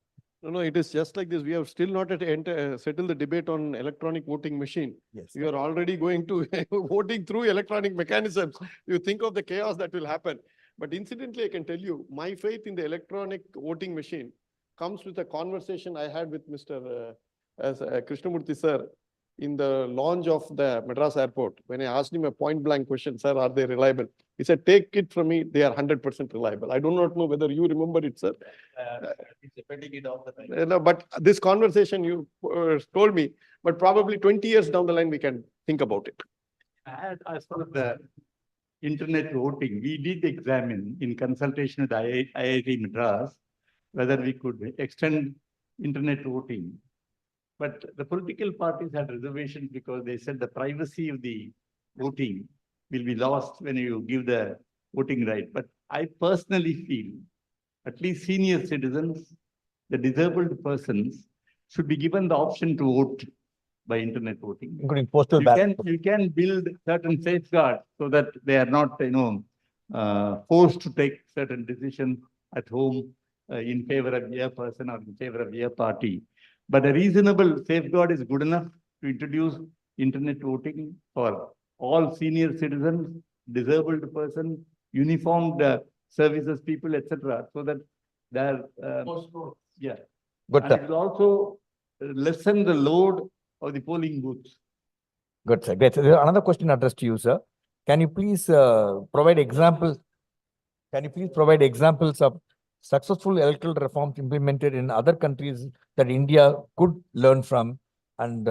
No, it is just like this. We have still not settled the debate on electronic voting machine. Yes. We are already going to voting through electronic mechanisms. You think of the chaos that will happen. But incidentally, I can tell you, my faith in the electronic voting machine comes with a conversation I had with Mr. Krishnamurthy sir in the launch of the Madras airport. When I asked him a point blank question, sir, are they reliable? He said, take it from me, they are 100% reliable. I do not know whether you remember it, sir. It's depending it all the time. No, but this conversation you told me, but probably 20 years down the line, we can think about it. As far as the internet voting, we did examine in consultation with IIT Madras whether we could extend internet voting. But the political parties had reservations because they said the privacy of the voting will be lost when you give the voting right. But I personally feel at least senior citizens, the disabled persons should be given the option to vote by internet voting. Including postal ballot. You can build certain safeguards so that they are not, forced to take certain decisions at home in favor of your person or in favor of your party. But a reasonable safeguard is good enough to introduce internet voting for all senior citizens, disabled persons, uniformed services people, etc. So that they're, yeah. Good, And sir. it will also lessen the load of the polling booths. Good, sir. Great. So there's another question addressed to you, sir. Can you please provide examples? Can you please provide examples of successful electoral reforms implemented in other countries that India could learn from? And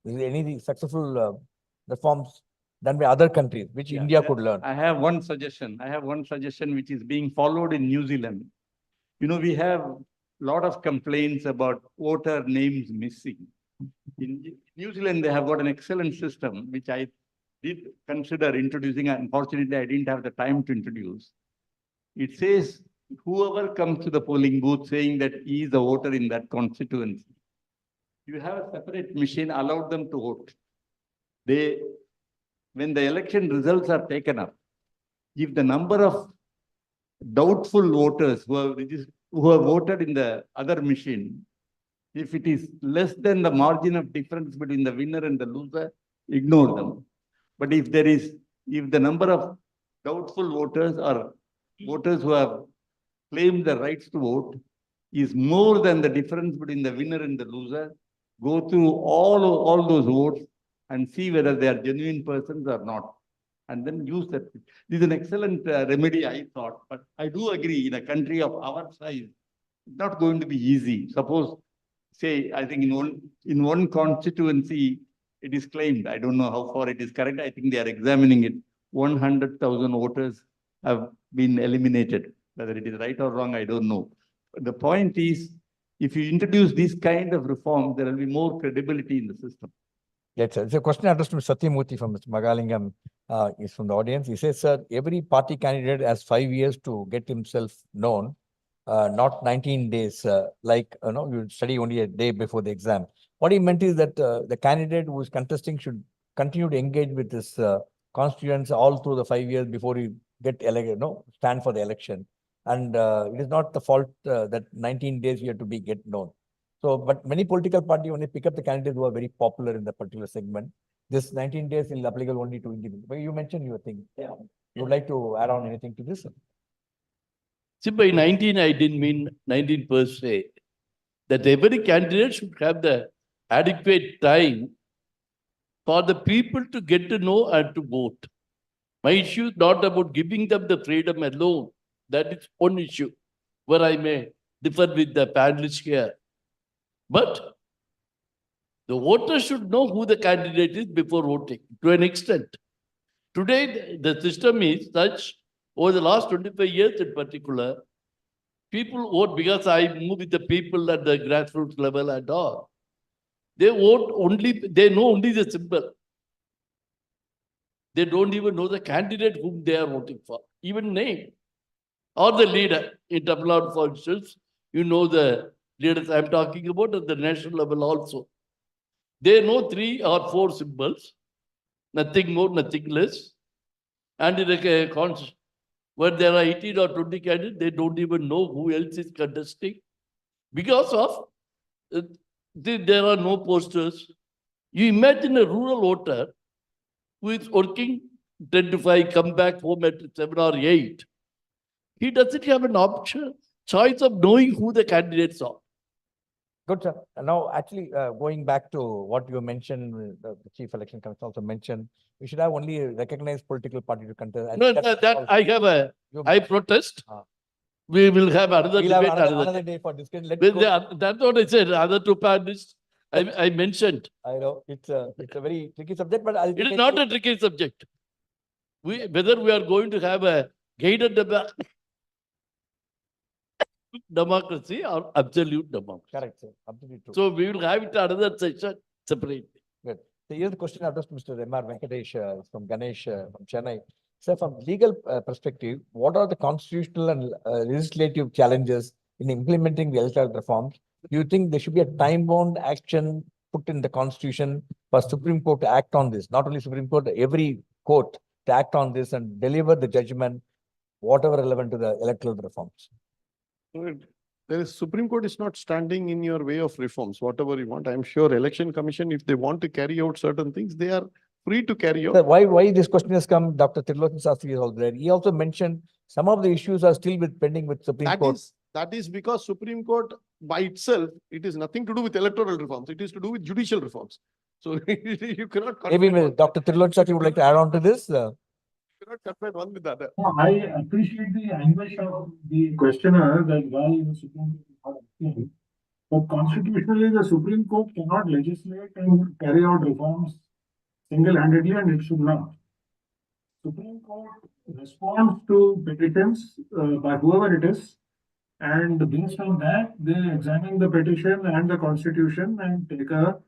Is there any successful reforms done by other countries which Yeah, India yeah. could learn? I have one suggestion. I have one suggestion which is being followed in New Zealand. You know, we have a lot of complaints about voter names missing. In New Zealand, they have got an excellent system, which I did consider introducing. Unfortunately, I didn't have the time to introduce. It says whoever comes to the polling booth saying that he is a voter in that constituency, you have a separate machine, allowed them to vote. When the election results are taken up, if the number of doubtful voters who have voted in the other machine, if it is less than the margin of difference between the winner and the loser, ignore them. But if the number of doubtful voters or voters who have claimed the rights to vote is more than the difference between the winner and the loser, go through all those votes and see whether they are genuine persons or not, and then use that. This is an excellent remedy, I thought, but I do agree in a country of our size, it's not going to be easy. Suppose, say, I think in one constituency, it is claimed, I don't know how far it is correct, I think they are examining it, 100,000 voters have been eliminated. Whether it is right or wrong, I don't know. But the point is, if you introduce these kind of reforms, there will be more credibility in the system. Yes, sir. It's a question addressed to Mr. Satyamurthy from Mr. Magalingam, is from the audience. He says, sir, every party candidate has 5 years to get himself known, not 19 days, you study only a day before the exam. What he meant is that the candidate who is contesting should continue to engage with his constituents all through the 5 years before he get elected, stand for the election. And it is not the fault that 19 days you have to get known. So, but many political parties only pick up the candidates who are very popular in the particular segment. This 19 days is applicable only to individuals. But you mentioned your thing. Yeah. You would like to add on anything to this? See, by 19, I didn't mean 19 per se. That every candidate should have the adequate time for the people to get to know and to vote. My issue is not about giving them the freedom alone. That is one issue where I may differ with the panelists here. But the voter should know who the candidate is before voting to an extent. Today, the system is such, over the last 25 years in particular, people vote because I move with the people at the grassroots level and all. They vote only, they know only the symbol. They don't even know the candidate whom they are voting for, even name. Or the leader. In Tamil Nadu, for instance, you know the leaders I'm talking about at the national level also. They know 3 or 4 symbols, nothing more, nothing less. And in a where there are 18 or 20 candidates, they don't even know who else is contesting. Because of there are no posters. You imagine a rural voter who is working 10 to 5, come back home at 7 or 8. He doesn't have an option, choice of knowing who the candidates are. Good, sir. Now, actually, going back to what you mentioned, the Chief Election Commission also mentioned, we should have only a recognized political party to contest. No, I protest. We will have another We'll have debate. another day for discussion. That's what I said. Other 2 panelists, I mentioned. I know it's a very tricky subject, but It is not a tricky subject. Whether we are going to have a guided democracy or absolute democracy. Correct, sir. Absolutely true. So we will have it another session separately. Good. So here's the question addressed to Mr. M.R. Venkatesh from Ganesh from Chennai. Sir, from legal perspective, what are the constitutional and legislative challenges in implementing the electoral reforms? Do you think there should be a time-bound action put in the constitution for Supreme Court to act on this? Not only Supreme Court, every court to act on this and deliver the judgment, whatever relevant to the electoral reforms. There is Supreme Court is not standing in your way of reforms, whatever you want. I'm sure Election Commission, if they want to carry out certain things, they are free to carry out. Sir, why this question has come? Dr. Trilochan Sastry is also there. He also mentioned some of the issues are still pending with Supreme Court. That is because Supreme Court by itself, it is nothing to do with electoral reforms. It is to do with judicial reforms. So you cannot. Maybe Dr. Trilochan Sastry would like to add on to this. You cannot compare one with the other. I appreciate the anguish of the questioner that why the Supreme Court is not acting. But constitutionally, the Supreme Court cannot legislate and carry out reforms single-handedly, and it should not. Supreme Court responds to petitions by whoever it is, and based on that, they examine the petition and the constitution and take a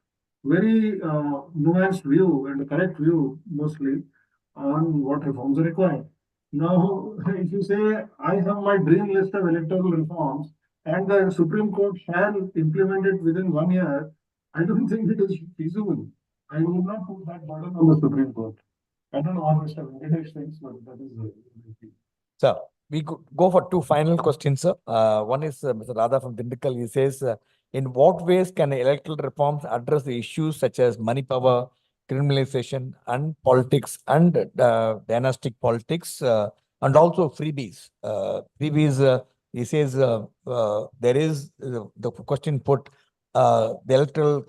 very nuanced view and a correct view mostly on what reforms are required. Now, if you say, I have my dream list of electoral reforms and the Supreme Court shall implement it within 1 year, I don't think it is feasible. I would not put that burden on the Supreme Court. I don't know what Mr. Venkatesh thinks, but that is the view. So we go for two final questions, sir. One is Mr. Radha from Dindikal. He says, in what ways can electoral reforms address the issues such as money power, criminalization, and politics, and dynastic politics, and also freebies? Freebies, he says, there is the question put, the electoral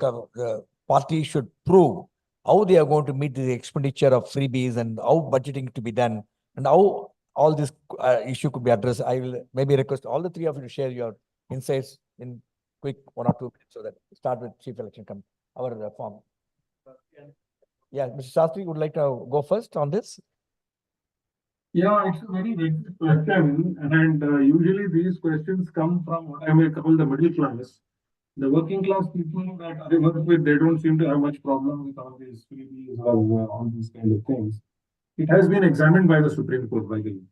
party should prove how they are going to meet the expenditure of freebies and how budgeting to be done and how all this issue could be addressed. I will maybe request all the three of you to share your insights in quick 1 or 2 minutes, so that start with Chief Election our form. Yeah, Mr. Sastry, would like to go first on this? Yeah, it's a very good question, and usually these questions come from what I may call the middle class. The working class people that I work with, they don't seem to have much problem with all these freebies or all these kind of things. It has been examined by the Supreme Court, by the way.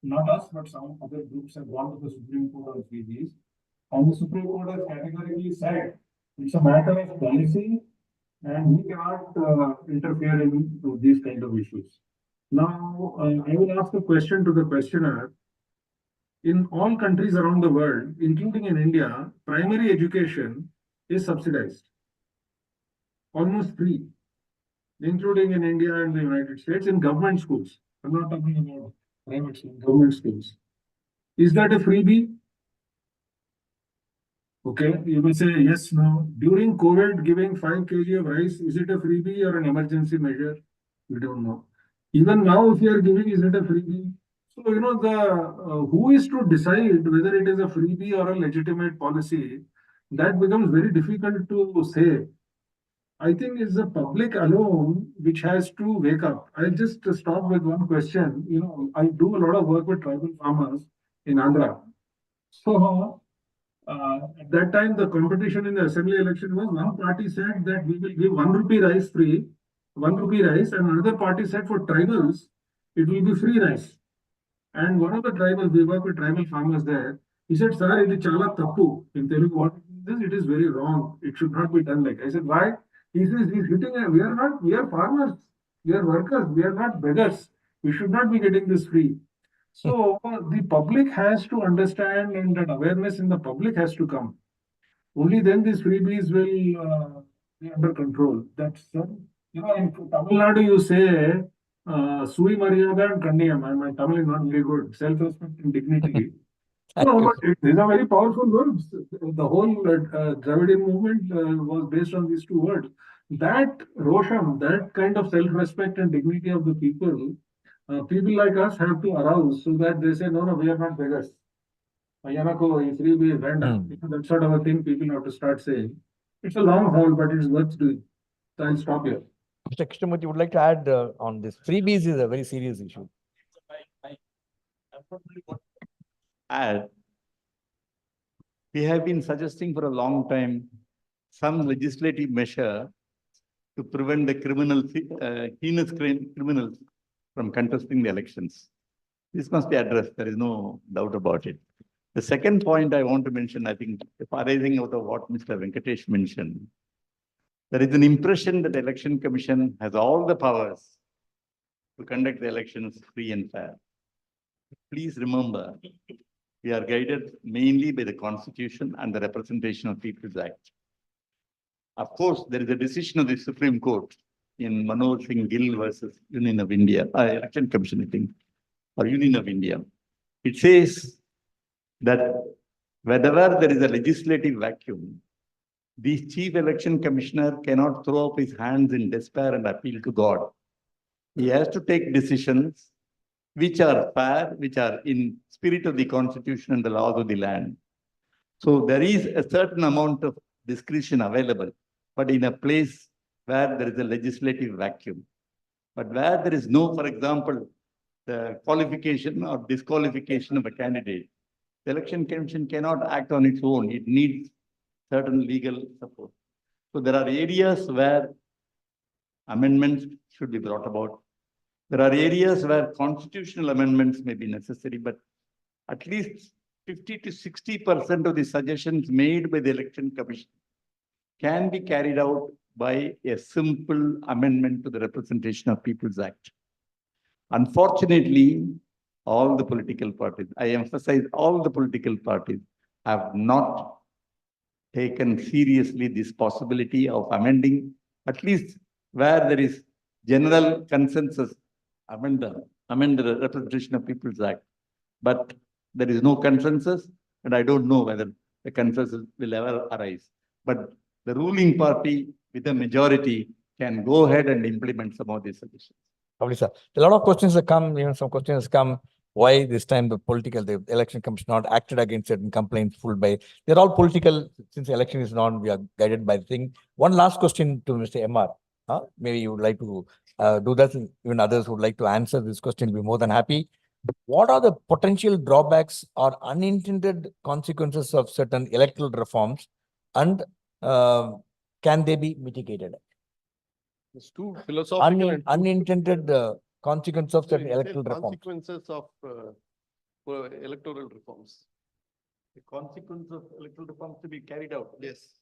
Not us, but some other groups have gone to the Supreme Court on freebies. And the Supreme Court has categorically said it's a matter of policy and we cannot interfere in these kind of issues. Now, I will ask a question to the questioner. In all countries around the world, including in India, primary education is subsidized, almost free, including in India and the United States in government schools. I'm not talking about private schools, government schools. Is that a freebie? Okay, you may say yes, no. During COVID, giving 5 kg of rice, is it a freebie or an emergency measure? We don't know. Even now, if you are giving, is it a freebie? So, you know, the who is to decide whether it is a freebie or a legitimate policy, that becomes very difficult to say. I think it's the public alone which has to wake up. I'll just stop with one question. You know, I do a lot of work with tribal farmers in Andhra. So, at that time, the competition in the assembly election was one party said that we will give 1 rupee rice free, 1 rupee rice, and another party said for tribals, it will be free rice. And one of the tribals, we work with tribal farmers there, he said, sir, it is chala tappu. In Telugu, what it is very wrong. It should not be done like. I said, why? He says, he's hitting, we are farmers, we are workers, we are not beggars. We should not be getting this free. So the public has to understand, and that awareness in the public has to come. Only then these freebies will be under control. That's, you know, in Tamil Nadu you say, Sui Maryada and Kanniyam. My Tamil is not very good. Self-respect and dignity. No, but these are very powerful words. The whole Dravidian movement was based on these 2 words. That Rosham, that kind of self-respect and dignity of the people, people like us have to arouse so that they say, no, we are not beggars. That sort of a thing people have to start saying. It's a long haul, but it's worth doing. So I'll stop here. Mr. Krishnamurthy, would like to add on this? Freebies is a very serious issue. Add, we have been suggesting for a long time some legislative measure to prevent the heinous criminals from contesting the elections. This must be addressed. There is no doubt about it. The second point I want to mention, I think, arising out of what Mr. Venkatesh mentioned, there is an impression that the Election Commission has all the powers to conduct the elections free and fair. Please remember, we are guided mainly by the Constitution and the Representation of People's Act. Of course, there is a decision of the Supreme Court in Manoj Singh Gill versus Union of India, Election Commission, I think, or Union of India. It says that whenever there is a legislative vacuum, the Chief Election Commissioner cannot throw up his hands in despair and appeal to God. He has to take decisions which are fair, which are in spirit of the Constitution and the laws of the land. So there is a certain amount of discretion available, but in a place where there is a legislative vacuum. But where there is no, for example, the qualification or disqualification of a candidate, the Election Commission cannot act on its own. It needs certain legal support. So there are areas where amendments should be brought about. There are areas where constitutional amendments may be necessary, but at least 50 to 60% of the suggestions made by the Election Commission can be carried out by a simple amendment to the Representation of People's Act. Unfortunately, all the political parties, I emphasize all the political parties, have not taken seriously this possibility of amending, at least where there is general consensus, amend the Representation of People's Act. But there is no consensus, and I don't know whether the consensus will ever arise. But the ruling party with a majority can go ahead and implement some of these suggestions. Lovely, sir. A lot of questions have come, even some questions come, why this time the election commission not acted against certain complaints full by, they're all political, since the election is on, we are guided by the thing. One last question to Mr. MR. Maybe you would like to do that, even others would like to answer this question, will be more than happy. What are the potential drawbacks or unintended consequences of certain electoral reforms, and can they be mitigated? It's too philosophical and too- Unintended consequences of certain Sorry, electoral reforms. consequences of electoral reforms. The consequence of electoral reforms to be carried out. Yes.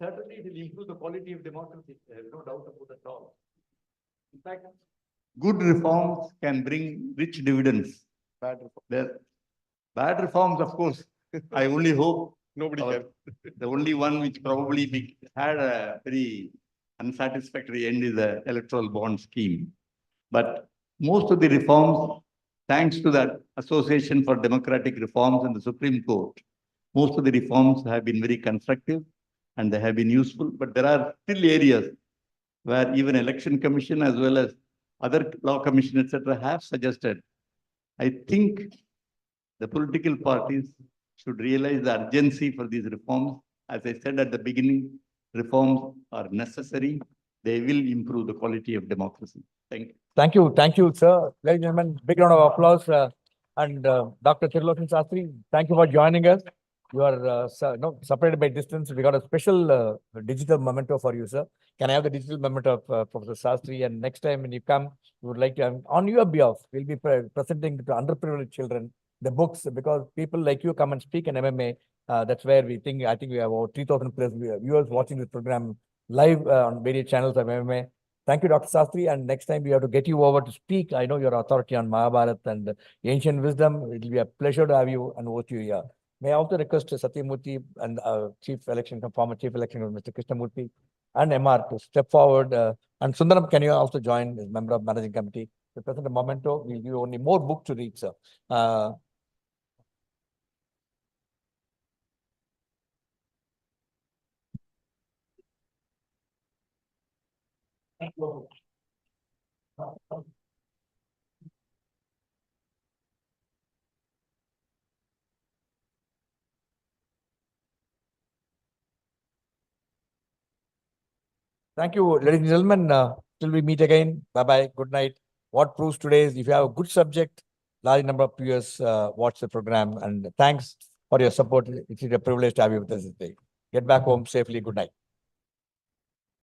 Certainly, it will improve the quality of democracy. There is no doubt about it at all. In fact, good reforms can bring rich dividends. Bad reform. The bad reforms, of course, I only hope Nobody Our- can. the only one which probably had a very unsatisfactory end is the electoral bond scheme. But most of the reforms, thanks to that Association for Democratic Reforms in the Supreme Court, most of the reforms have been very constructive and they have been useful. But there are still areas where even Election Commission as well as other law commission, etc., have suggested. I think the political parties should realize the urgency for these reforms. As I said at the beginning, reforms are necessary. They will improve the quality of democracy. Thank you. Thank you, sir. Ladies and gentlemen, big round of applause. And Dr. Trilochan Sastry, thank you for joining us. You are separated by distance. We got a special digital memento for you, sir. Can I have the digital memento of Professor Sastry? And next time when you come, we would like to, on your behalf, we'll be presenting to underprivileged children the books, because people like you come and speak in MMA. That's where I think we have over 3,000 plus viewers watching this program live on various channels of MMA. Thank you, Dr. Sastry. And next time we have to get you over to speak. I know your authority on Mahabharata and ancient wisdom. It will be a pleasure to have you and host you here. May I also request Satyamurthy and former Chief Election, Mr. Krishnamurthy and MR to step forward. And Sundaram, can you also join as member of Managing Committee? To present a memento, we'll give you only more book to read, sir. Thank you, ladies and gentlemen. Till we meet again. Bye-bye. Good night. What proves today is if you have a good subject, large number of viewers watch the program. And thanks for your support. It's a privilege to have you with us today. Get back home safely. Good night.